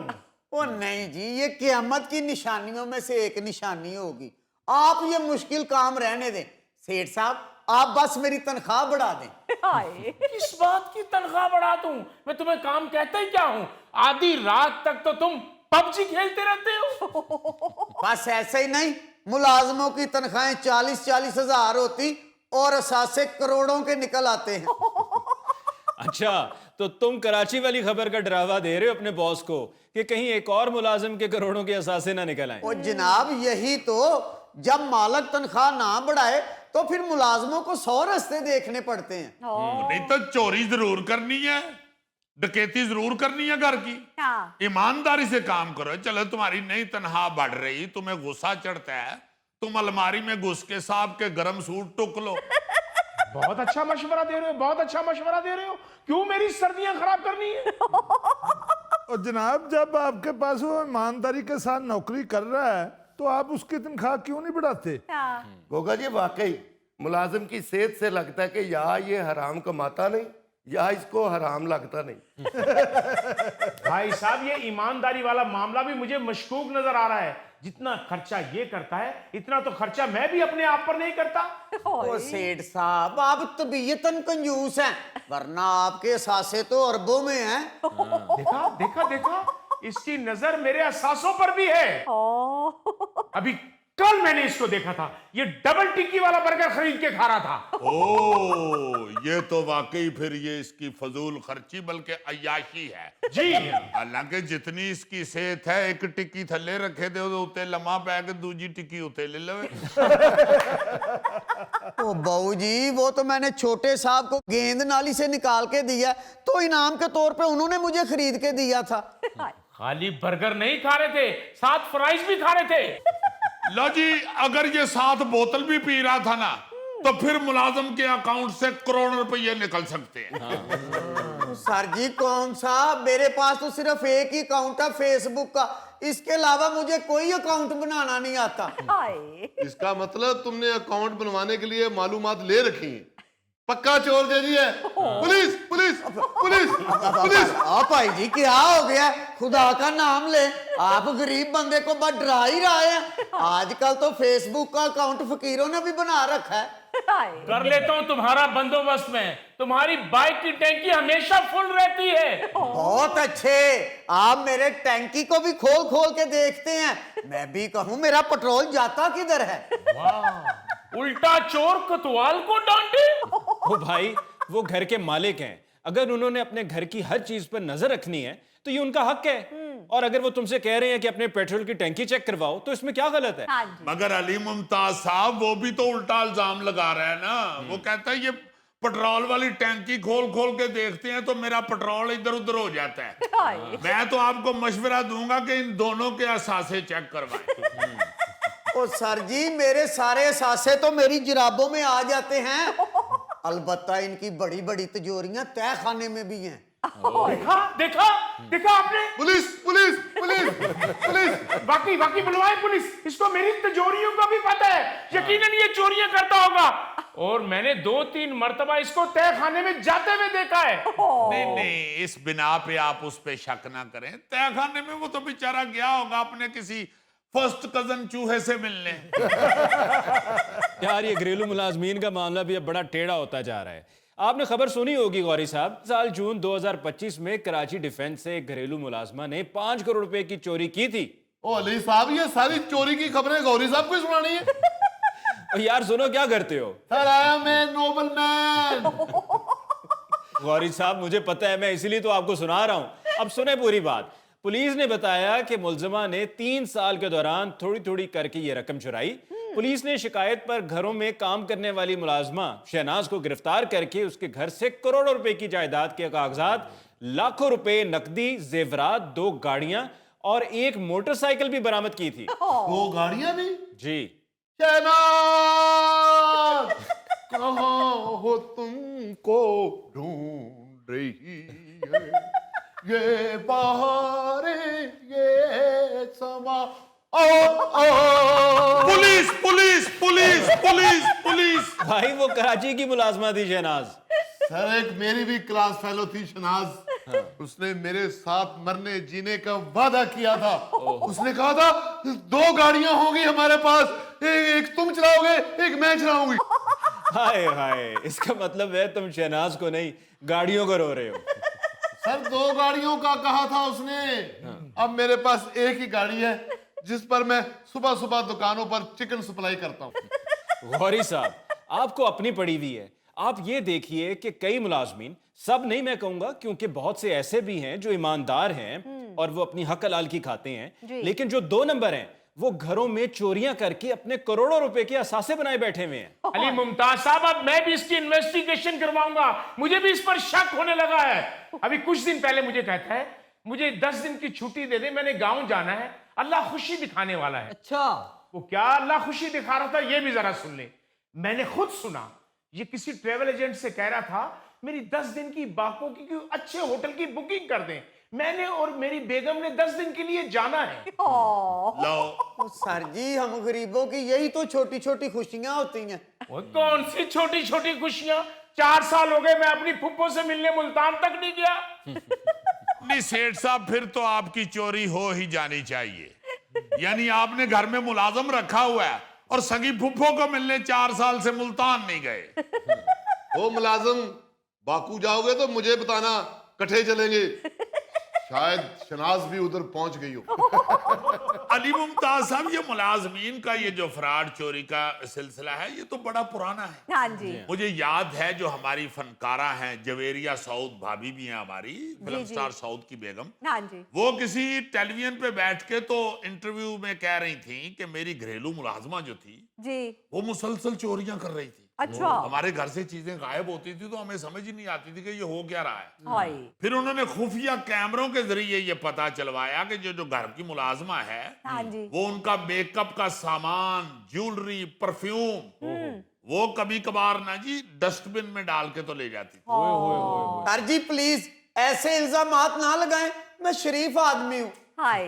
ओ नहीं जी, ये क़यामत की निशानियों में से एक निशानी होगी। आप ये मुश्किल काम रहने दें सेठ साहब, आप बस मेरी तनख्वाह बढ़ा दें। हाय किस बात की तनख्वाह बढ़ा दूं? मैं तुम्हें काम कहता ही क्या हूं? आधी रात तक तो तुम पबजी खेलते रहते हो। बस ऐसे ही नहीं, मुलाजमों की तनख्वाहें 40-40 हजार होती और असासे करोड़ों के निकल आते हैं। अच्छा, तो तुम कराची वाली खबर का डरावा दे रहे हो अपने बॉस को कि कहीं एक और मुलाजिम के करोड़ों के असासे ना निकल आए। ओ जनाब, यही तो, जब मालक तनख्वाह ना बढ़ाए तो फिर मुलाजमों को 100 रास्ते देखने पड़ते हैं। नहीं तो चोरी जरूर करनी है, डकैती जरूर करनी है घर की। हाँ ईमानदारी से काम करो। चलो तुम्हारी नई तनख्वाह बढ़ रही, तुम्हें गुस्सा चढ़ता है, तुम अलमारी में घुस के साहब के गर्म सूट टुक लो। बहुत अच्छा मशवरा दे रहे हो, बहुत अच्छा मशवरा दे रहे हो। क्यों मेरी सर्दियां खराब करनी है? और जनाब, जब आपके पास वो ईमानदारी के साथ नौकरी कर रहा है तो आप उसकी तनख्वाह क्यों नहीं बढ़ाते? हाँ गोगा जी, वाकई मुलाजिम की सेहत से लगता है कि या ये हराम कमाता नहीं या इसको हराम लगता नहीं। भाई साहब, ये ईमानदारी वाला मामला भी मुझे मशकूक नजर आ रहा है। जितना खर्चा ये करता है, इतना तो खर्चा मैं भी अपने आप पर नहीं करता। ओ सेठ साहब, आप तबीयतन कंजूस हैं, वरना आपके असासे तो अरबों में हैं। देखा देखा देखा, इसकी नजर मेरे एहसासों पर भी है। ओह अभी कल मैंने इसको देखा था, ये डबल टिक्की वाला बर्गर खरीद के खा रहा था। ओ, ये तो वाकई फिर ये इसकी फजूल खर्ची बल्कि अय्याशी है जी। हालांकि जितनी इसकी सेहत है, एक टिक्की थले रखे दे उते लम्मा पै के दूजी टिक्की उते ले लवे। ओ बहू जी, वो तो मैंने छोटे साहब को गेंद नाली से निकाल के दिया, तो इनाम के तौर पे उन्होंने मुझे खरीद के दिया था। खाली बर्गर नहीं खा रहे थे, साथ फ्राइज भी खा रहे थे। लो जी, अगर ये 7 बोतल भी पी रहा था ना, तो फिर मुलाजिम के अकाउंट से करोड़ रुपये निकल सकते हैं। सर जी, कौन सा? मेरे पास तो सिर्फ एक ही अकाउंट है फेसबुक का, इसके अलावा मुझे कोई अकाउंट बनाना नहीं आता। हाय इसका मतलब तुमने अकाउंट बनवाने के लिए मालूमात ले रखी है। पक्का चोर दे दी है। Police police police police. आप भाई जी, क्या हो गया? खुदा का नाम ले, आप गरीब बंदे को बस डरा ही रहे हैं। आजकल तो फेसबुक का अकाउंट फकीरों ने भी बना रखा है। हाय कर लेता हूँ तुम्हारा बंदोबस्त में। तुम्हारी बाइक की टैंकी हमेशा फुल रहती है। बहुत अच्छे, आप मेरे टैंकी को भी खोल खोल के देखते हैं। मैं भी कहूं मेरा पेट्रोल जाता किधर है। उल्टा चोर कोतवाल को डांटे। ओ भाई, वो घर के मालिक हैं, अगर उन्होंने अपने घर की हर चीज पर नजर रखनी है तो ये उनका हक है। और अगर वो तुमसे कह रहे हैं कि अपने पेट्रोल की टैंकी चेक करवाओ तो इसमें क्या गलत है? हाँ जी। मगर अली मुमताज साहब वो भी तो उल्टा इल्जाम लगा रहा है ना। वो कहता है ये पेट्रोल वाली टैंकी खोल खोल के देखते हैं तो मेरा पेट्रोल इधर उधर हो जाता है। हाय मैं तो आपको मशवरा दूंगा कि इन दोनों के असासे चेक करवाएं। ओ सर जी, मेरे सारे असासे तो मेरी जुराबों में आ जाते हैं। अलबत्ता इनकी बड़ी बड़ी तिजोरियां तय खाने में भी हैं। देखा देखा देखा आपने? Police police police police. वाकई वाकई बुलवाए पुलिस। इसको मेरी तिजोरियों का भी पता है। यकीनन ये चोरियां करता होगा। और मैंने 2-3 मर्तबा इसको तय खाने में जाते हुए देखा है। नहीं नहीं, इस बिना पे आप उस पे शक ना करें। तय खाने में वो तो बेचारा गया होगा अपने किसी फर्स्ट कजन चूहे से मिलने। यार, ये घरेलू मुलाजमीन का मामला भी अब बड़ा टेढ़ा होता जा रहा है। आपने खबर सुनी होगी गौरी साहब, साल जून 2025 में कराची डिफेंस से एक घरेलू मुलाजमा ने 5 करोड़ रुपए की चोरी की थी। ओ अली साहब, ये सारी चोरी की खबरें गौरी साहब को सुनानी है? और यार सुनो, क्या करते हो? Sir I am a noble man. Gauri साहब, मुझे पता है, मैं इसीलिए तो आपको सुना रहा हूं। अब सुने पूरी बात। पुलिस ने बताया कि मुलजमा ने 3 साल के दौरान थोड़ी थोड़ी करके ये रकम चुराई। पुलिस ने शिकायत पर घरों में काम करने वाली मुलाजमा शहनाज को गिरफ्तार करके उसके घर से करोड़ों रुपए की जायदाद के कागजात, लाखों रुपए नकदी, जेवरात, 2 गाड़ियां और 1 मोटरसाइकिल भी बरामद की थी। 2 गाड़ियां भी? जी। शहनाज कहाँ हो, तुमको ढूंढ रही है ये बहारें, ये समा। Police police police police police. भाई, वो कराची की मुलाजमा थी शहनाज। सर, एक मेरी भी क्लास फेलो थी शहनाज। उसने मेरे साथ मरने जीने का वादा किया था। उसने कहा था 2 गाड़ियां होंगी हमारे पास, एक तुम चलाओगे, एक मैं चलाऊंगी। हाय हाय, इसका मतलब है तुम शहनाज को नहीं, गाड़ियों को रो रहे हो। सर, 2 गाड़ियों का कहा था उसने। अब मेरे पास एक ही गाड़ी है जिस पर मैं सुबह सुबह दुकानों पर चिकन सप्लाई करता हूं। गौरी साहब, आपको अपनी पड़ी हुई है। आप ये देखिए कि कई मुलाजमीन, सब नहीं मैं कहूंगा क्योंकि बहुत से ऐसे भी हैं जो ईमानदार हैं और वो अपनी हक हलाल की खाते हैं, लेकिन जो 2 नंबर हैं वो घरों में चोरियां करके अपने करोड़ों रुपए के असासे बनाए बैठे हुए हैं। अली मुमताज साहब, अब मैं भी इसकी इन्वेस्टिगेशन करवाऊंगा। मुझे भी इस पर शक होने लगा है। अभी कुछ दिन पहले मुझे कहता है मुझे 10 दिन की छुट्टी दे दे, मैंने गांव जाना है, अल्लाह खुशी दिखाने वाला है। अच्छा, वो क्या अल्लाह खुशी दिखा रहा था ये भी जरा सुन ले। मैंने खुद सुना, ये किसी ट्रेवल एजेंट से कह रहा था मेरी 10 दिन की बाकों की कोई अच्छे होटल की बुकिंग कर दें। मैंने और मेरी बेगम ने 10 दिन के लिए जाना है। लो, ओ सर जी, हम गरीबों की यही तो छोटी छोटी खुशियां होती हैं। वो कौन सी छोटी छोटी खुशियां? 4 साल हो गए मैं अपनी फुप्पो से मिलने मुल्तान तक नहीं गया। नहीं सेठ साहब, फिर तो आपकी चोरी हो ही जानी चाहिए। यानी आपने घर में मुलाजम रखा हुआ है और सगी फुफ्फो को मिलने 4 साल से मुल्तान नहीं गए। ओ मुलाजम, बाकू जाओगे तो मुझे बताना, कट्ठे चलेंगे। शायद शनाज भी उधर पहुंच गई हो। अली मुमताज साहब, ये मुलाजमीन का ये जो फ्रॉड चोरी का सिलसिला है ये तो बड़ा पुराना है। हाँ जी। मुझे याद है जो हमारी फनकारा हैं जवेरिया सऊद भाभी भी हैं हमारी, फिल्म स्टार सऊद की बेगम, हाँ जी। वो किसी टेलीविजन पे बैठ के तो इंटरव्यू में कह रही थी कि मेरी घरेलू मुलाजमा जो थी जी। वो मुसलसल चोरियां कर रही थी। अच्छा। हमारे घर से चीजें गायब होती थी तो हमें समझ ही नहीं आती थी कि ये हो क्या रहा है। हाय। फिर उन्होंने खुफिया कैमरों के जरिए ये पता चलवाया कि जो घर की मुलाजमा है हाँ जी। वो उनका मेकअप का सामान, ज्वेलरी, परफ्यूम वो कभी कभार ना जी डस्टबिन में डाल के तो ले जाती थी। सर जी प्लीज ऐसे इल्जामात ना लगाएं, मैं शरीफ आदमी हूं। हाय।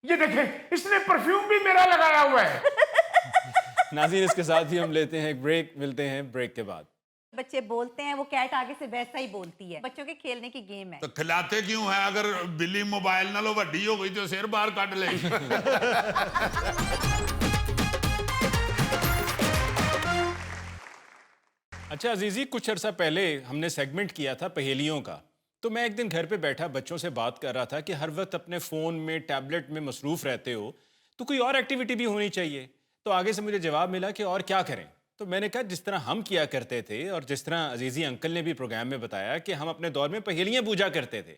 ये देखें, इसने परफ्यूम भी मेरा लगाया हुआ है। नाज़रीन, इसके साथ ही हम लेते हैं एक ब्रेक, मिलते हैं ब्रेक के बाद। बच्चे बोलते हैं, वो कैट आगे से वैसा ही बोलती है। बच्चों के खेलने की गेम है। तो खिलाते क्यों है? अगर बिल्ली मोबाइल ना लो वड्डी हो गई तो सिर बाहर काट ले। अच्छा अजीजी, कुछ अर्सा पहले हमने सेगमेंट किया था पहेलियों का, तो मैं एक दिन घर पे बैठा बच्चों से बात कर रहा था कि हर वक्त अपने फ़ोन में टैबलेट में मसरूफ़ रहते हो तो कोई और एक्टिविटी भी होनी चाहिए। तो आगे से मुझे जवाब मिला कि और क्या करें। तो मैंने कहा जिस तरह हम किया करते थे और जिस तरह अजीजी अंकल ने भी प्रोग्राम में बताया कि हम अपने दौर में पहेलियां पूछा करते थे,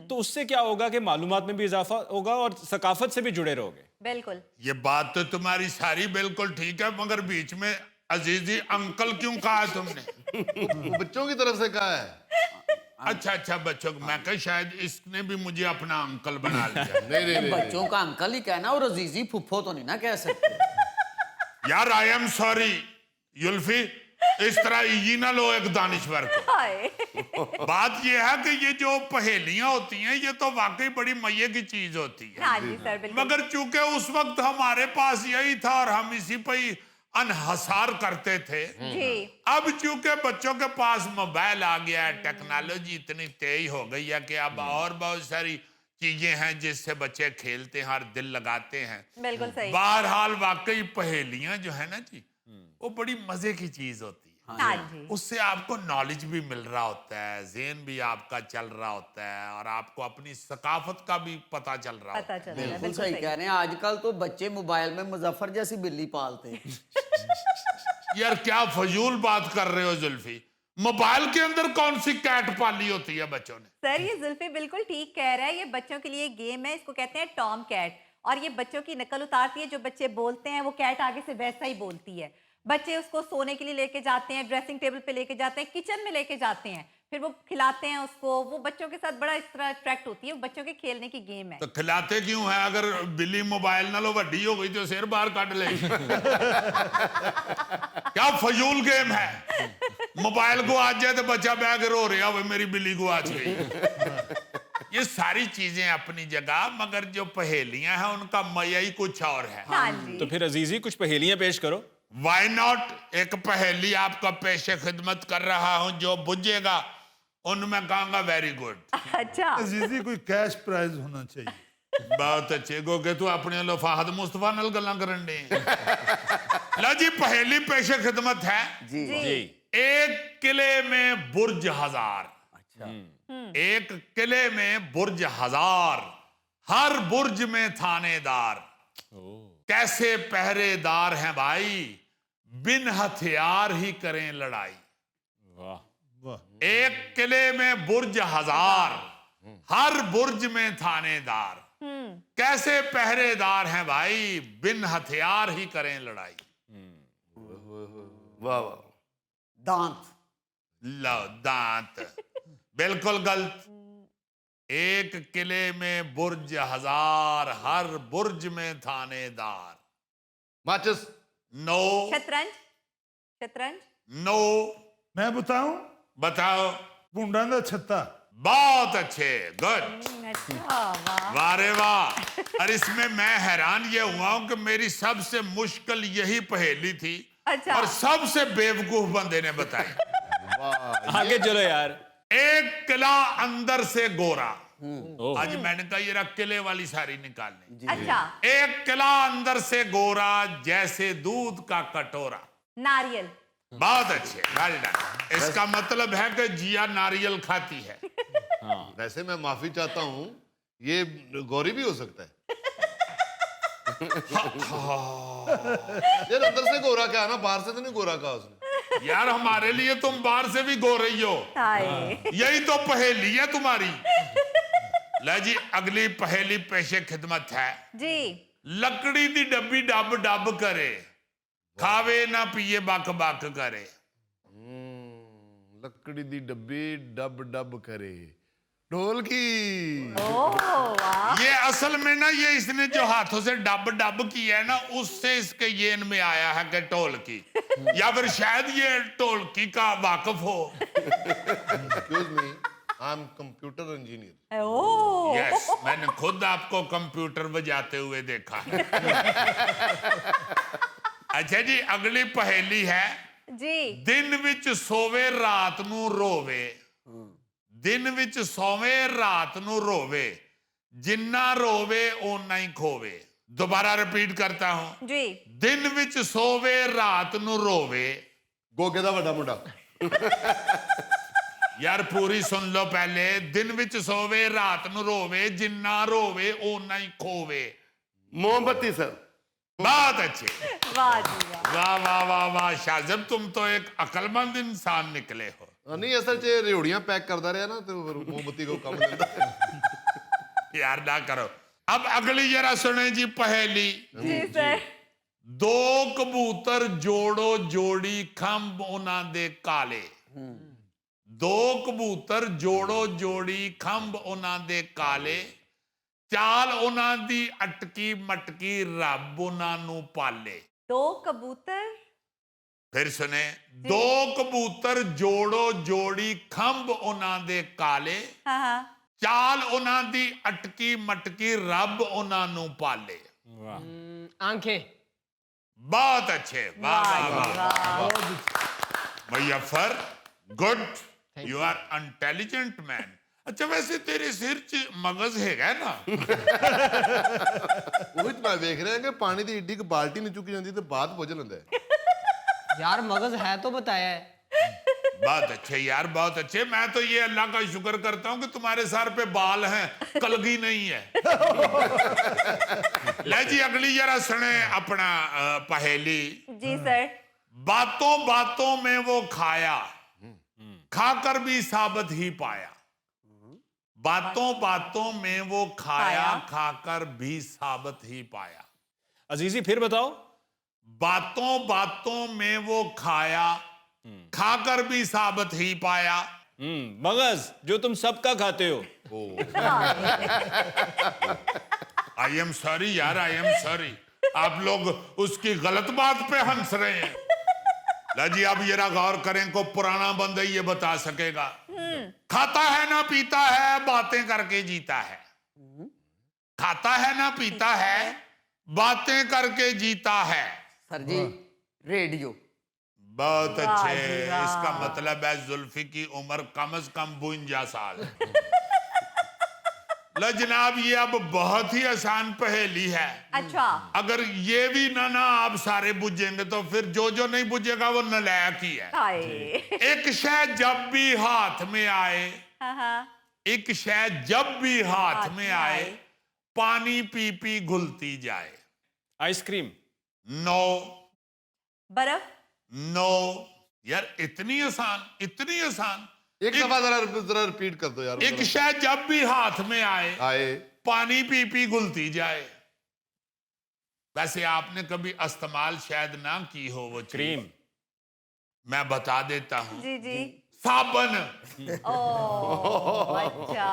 तो उससे क्या होगा कि मालूमात में भी इजाफा होगा और सकाफत से भी जुड़े रहोगे। बिल्कुल। ये बात तो तुम्हारी सारी बिल्कुल ठीक है, मगर बीच में अजीजी अंकल क्यों कहा तुमने? बच्चों की तरफ से कहा है। अच्छा बच्चों को, मैं कहा शायद इसने भी मुझे अपना अंकल बना लिया। नहीं बच्चों का अंकल ही कहना और अजीजी फुफ्फो तो नहीं ना कह सकते। यार आई एम सॉरी युल्फी, इस तरह ये ना लो एक दानिश्वर को। हाय। बात ये है कि ये जो पहेलियां होती हैं ये तो वाकई बड़ी मजे की चीज होती है, हाँ जी सर, बिल्कुल। मगर चूंकि उस वक्त हमारे पास यही था और हम इसी पे ही अनहसार करते थे। जी। अब चूंकि बच्चों के पास मोबाइल आ गया है, टेक्नोलॉजी इतनी तेज हो गई है कि अब और बहुत सारी चीजें हैं जिससे बच्चे खेलते हैं और दिल लगाते हैं। बिल्कुल सही। बहरहाल वाकई पहेलियां जो है ना जी, वो बड़ी मजे की चीज होती है। हाँ जी। उससे आपको नॉलेज भी मिल रहा होता है, ज़हन भी आपका चल रहा होता है और आपको अपनी सकाफत का भी पता चल रहा होता है। पता चल रहा है, बिल्कुल बिल्कुल सही सही। कह रहे हैं। आजकल तो बच्चे मोबाइल में मुजफ्फर जैसी बिल्ली पालते हैं। यार क्या फजूल बात कर रहे हो जुल्फी, मोबाइल के अंदर कौन सी कैट पाली होती है बच्चों ने? सर ये जुल्फी बिल्कुल ठीक कह रहा है, ये बच्चों के लिए गेम है, इसको कहते हैं टॉम कैट, और ये बच्चों की नकल उतारती है। जो बच्चे बोलते हैं वो कैट आगे से वैसा ही बोलती है। बच्चे उसको सोने के लिए लेके जाते हैं, ड्रेसिंग टेबल पे लेके जाते हैं, किचन में लेके जाते हैं, फिर वो खिलाते हैं उसको। वो बच्चों के साथ बड़ा इस तरह अट्रैक्ट होती है, वो बच्चों के खेलने की गेम है। तो खिलाते क्यों है? अगर बिल्ली मोबाइल ना लो वड्डी हो गई तो सिर बाहर काट ले। क्या फजूल गेम है? मोबाइल को आज जाए तो बच्चा बैग रो रहा हो मेरी बिल्ली को आज गई। ये सारी चीजें अपनी जगह, मगर जो पहेलियां हैं उनका मजा ही कुछ और है। हाँ जी। तो फिर अजीजी कुछ पहेलियां पेश करो। Why not? एक पहेली आपका पेशे खिदमत कर रहा हूं, जो बुझेगा उनमें कहूंगा वेरी गुड। अच्छा। अजीजी कोई कैश प्राइज होना चाहिए। बहुत अच्छे गोगे तू अपने लो फाहद मुस्तफा नाल गल्लां करन दे। लो जी पहेली पेशे खिदमत है। जी जी। एक किले में बुर्ज हजार। अच्छा। एक किले में बुर्ज हजार, हर बुर्ज में थानेदार। कैसे पहरेदार हैं भाई, बिन हथियार ही करें लड़ाई। वाह। वाह। एक किले में बुर्ज हजार, हर बुर्ज में थानेदार। कैसे पहरेदार हैं भाई, बिन हथियार ही करें लड़ाई। वाह वाह। दांत। लो दांत, बिल्कुल गलत। एक किले में बुर्ज हजार, हर बुर्ज में थानेदार। माचिस। नो। शतरंज। शतरंज। नो। मैं बताऊं? बताओ। पुंडा दा छत्ता। बहुत अच्छे, गुड। अच्छा, वाह। वाह रे वाह। और इसमें मैं हैरान ये हुआ हूं कि मेरी सबसे मुश्किल यही पहेली थी। अच्छा। और सबसे बेवकूफ बंदे ने बताई। आगे चलो यार। एक किला अंदर से गोरा। ओह। आज मैंने कहा ये रख किले वाली सारी निकालने। अच्छा। एक किला अंदर से गोरा, जैसे दूध का कटोरा। नारियल। बहुत अच्छे, वेल डन। इसका मतलब है कि जिया नारियल खाती है। वैसे मैं माफी चाहता हूं, ये गौरी भी हो सकता है। यार अंदर से गोरा क्या है ना, बाहर से तो नहीं गोरा कहा उसने। यार हमारे लिए तुम बाहर से भी गो रही हो, हाय। यही तो पहेली है तुम्हारी। ला जी अगली पहेली पेशे खिदमत है। जी। लकड़ी दी डब्बी डब डब करे, खावे ना पिए बक बक करे। लकड़ी दी डब्बी डब डब करे। ढोलकी। ओह वाह। ये असल में ना, ये इसने जो हाथों से डब डब किया है ना, उससे इसके येन में आया है कि ढोलकी, या फिर शायद ये ढोलकी का वाकफ हो। Excuse me, I am computer engineer. Oh. Yes, मैंने खुद आपको कंप्यूटर बजाते हुए देखा है। अच्छा जी अगली पहेली है। जी। दिन विच सोवे रात नू रोवे, दिन विच सोवे रात नू रोवे, जिन्ना रोवे ओना ही खोवे। दोबारा रिपीट करता हूं। जी। दिन विच सोवे रात नू रोवे। गोगे दा वड्डा मुंडा। यार पूरी सुन लो पहले। दिन विच सोवे रात नु रोवे, जिन्ना रोवे ओना ही खोवे। मोमबत्ती सर। बहुत अच्छे। वाह जी वाह। वाह वाह वाह वाह शाहजब, तुम तो एक अक्लमंद इंसान निकले हो। नहीं असल च रेवड़ियां पैक करता रहा ना तो मोमबत्ती को कम देता। यार ना करो। अब अगली जरा सुने जी पहेली। जी सर। दो कबूतर जोड़ो जोड़ी खंभ उना दे काले। दो कबूतर जोड़ो जोड़ी खंभ उना दे काले, चाल उना दी अटकी मटकी रब उना नू पाले। दो कबूतर। फिर सुने, दो कबूतर जोड़ो जोड़ी खंभ उना दे काले, हाँ हाँ। चाल उना दी अटकी मटकी रब उना नू पाले। आंखें। बहुत अच्छे। वाह वाह वाह। वाह। Muzaffar, good, you are intelligent man. अच्छा वैसे तेरे सिर च मगज हैगा ना? ਉਹ ਤਾਂ ਮੈਂ ਵੇਖ ਰਿਹਾ ਕਿ ਪਾਣੀ ਦੀ ਏਡੀ ਕੁ ਬਾਲਟੀ ਨਹੀਂ ਚੁੱਕੀ ਜਾਂਦੀ ਤੇ ਬਾਅਦ ਪੁੱਜ ਲੈਂਦਾ ਹੈ। यार मगज है तो बताया है। बहुत अच्छे यार, बहुत अच्छे। मैं तो ये अल्लाह का शुक्र करता हूँ कि तुम्हारे सर पे बाल हैं, कलगी नहीं है। ले जी अगली जरा सुने अपना पहेली। जी सर। बातों बातों में वो खाया, खाकर भी साबित ही पाया। बातों बातों में वो खाया, खाकर भी साबित ही पाया। अजीजी फिर बताओ। बातों बातों में वो खाया, खाकर भी साबित ही पाया। मगज जो तुम सबका खाते हो। आई एम सॉरी यार, आई एम सॉरी। आप लोग उसकी गलत बात पे हंस रहे हैं। ला जी अब जरा गौर करें, को पुराना बंदा ये बता सकेगा। खाता है ना पीता है, बातें करके जीता है। खाता है ना पीता है, बातें करके जीता है। सर जी रेडियो। बहुत वाह अच्छे। जी वाह। इसका मतलब है जुल्फी की उम्र कम से कम 52 साल। लो जनाब ये अब बहुत ही आसान पहेली है। अच्छा। अगर ये भी ना आप सारे बुझेंगे तो फिर जो नहीं बुझेगा वो नलायक ही है। हाय। एक शय जब भी हाथ में आए, हाँ हाँ। एक शय जब भी हाथ में आए, पानी पी पी घुलती जाए। आइसक्रीम। नो। बर्फ। नो यार, इतनी आसान, इतनी आसान। एक दफा जरा रिपीट कर दो यार। एक शय जब भी हाथ में आए, पानी पी पी घुलती जाए। वैसे आपने कभी इस्तेमाल शायद ना की हो वो क्रीम। मैं बता देता हूं। जी जी। साबन। ओह अच्छा।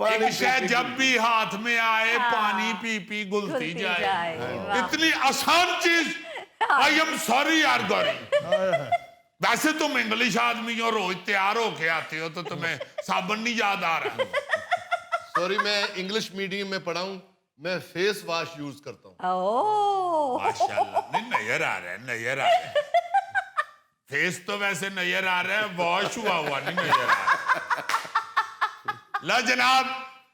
एक शय जब भी हाथ में आए, पानी पी पी घुलती जाए। वाह। इतनी आसान चीज। आई एम सॉरी यार गौरी। वैसे तुम इंग्लिश आदमी हो, रोज तैयार होके आते हो, तो तुम्हें साबन नहीं याद आ रहा? सॉरी मैं इंग्लिश मीडियम में पढ़ा हूं, मैं फेस वॉश यूज करता हूं। ओह माशाल्लाह। नहीं नजर आ रहा है, नजर आ रहा है। फेस तो वैसे नजर आ रहा है, वॉश हुआ हुआ नहीं नजर आ रहा। ला जनाब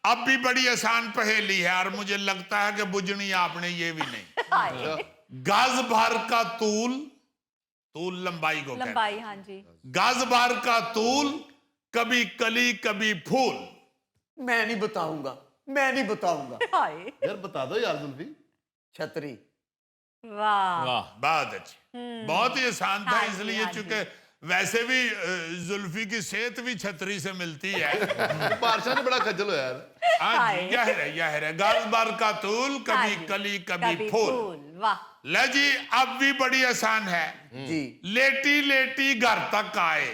अब भी बड़ी आसान पहेली है और मुझे लगता है कि बुझनी आपने ये भी नहीं। गज भर का तूल, तूल लंबाई को कहते हैं। लंबाई। हाँ जी। गज भर का तूल, कभी कली कभी फूल। मैं नहीं बताऊंगा, मैं नहीं बताऊंगा। हाय। यार बता दो यार जुल्फी। छतरी। वाह। वाह। बहुत अच्छे। बहुत ही आसान था। हाँ जी, इसलिए हाँ चूंकि वैसे भी जुल्फी की सेहत भी छतरी से मिलती है। बादशाह ने बड़ा खज्जल हो यार। हाँ जी, यह है गज भर का तूल, कभी हाँ जी, कली कभी फूल। वाह। ले जी अब भी बड़ी आसान है। जी। लेटी लेटी घर तक आए,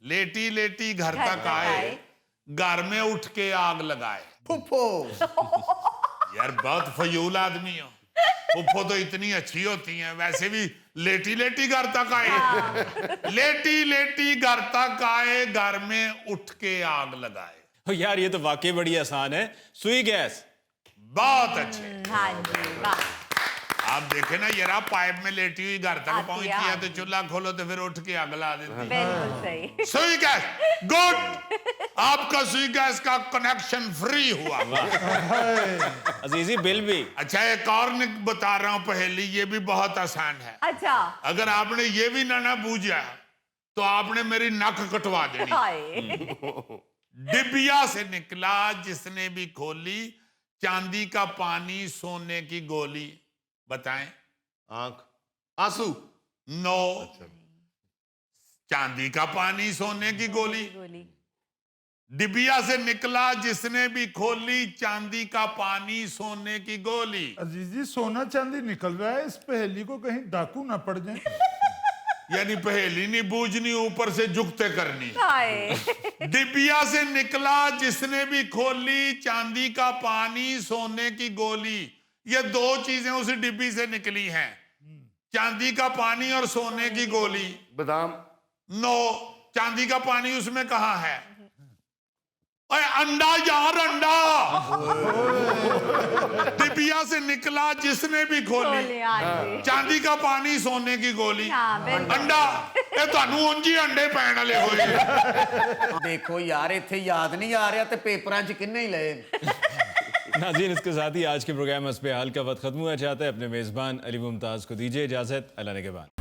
लेटी लेटी घर तक आए, घर में उठ के आग लगाए। फुफ्फो। यार बहुत फजूल आदमी हो। फुफ्फो तो इतनी अच्छी होती हैं, वैसे भी लेटी लेटी घर तक आए। लेटी लेटी घर तक आए, घर में उठ के आग लगाए। यार ये तो वाकई बड़ी आसान है। सुई गैस। बहुत अच्छे। हाँ जी वाह। आप देखे ना जरा, पाइप में लेटी हुई घर तक आती पहुंची है, है हाँ तो चूल्हा खोलो तो फिर उठ के आग ला देती है। बिल्कुल सही। सुई गैस। गुड। आपका सुई गैस का कनेक्शन फ्री हुआ। अजीजी बिल भी। अच्छा एक और बता रहा हूं पहेली, ये भी बहुत आसान है। अच्छा। अगर आपने ये भी ना बूझा तो आपने मेरी नक कटवा देनी। हाय डिबिया से निकला जिसने भी खोली, चांदी का पानी सोने की गोली। बताएं। आंख, आंसू, नो। चांदी का पानी सोने की गोली। गोली डिबिया से निकला जिसने भी खोली, चांदी का पानी सोने की गोली। अजीज जी, सोना चांदी निकल रहा है, इस पहेली को कहीं डाकू ना पड़ जाए। यानी पहेली नहीं बूझनी, ऊपर से जुगते करनी। हाय डिबिया से निकला जिसने भी खोली, चांदी का पानी सोने की गोली। ये दो चीजें उस डिब्बी से निकली हैं, चांदी का पानी और सोने की गोली। बादाम, नो, चांदी का पानी उसमें कहाँ है? अरे अंडा यार, अंडा। डिबिया से निकला जिसने भी खोली, बोले आज चांदी का पानी सोने की गोली। हाँ, बिल्कुल। अंडा ये ਤੁਹਾਨੂੰ ਉਂਝ ਹੀ अंडे पैण वाले होए। ਦੇਖੋ ਯਾਰ, ਇੱਥੇ ਯਾਦ ਨਹੀਂ ਆ ਰਿਹਾ ਤੇ ਪੇਪਰਾਂ 'ਚ ਕਿੰਨੇ ਹੀ ਲਏ। नाज़रीन, इसके साथ ही आज के प्रोग्राम हस्बे हाल का वक्त खत्म हुआ चाहता है। अपने मेज़बान अली मुमताज़ को दीजिए इजाज़त। अल्लाह ने के बाद।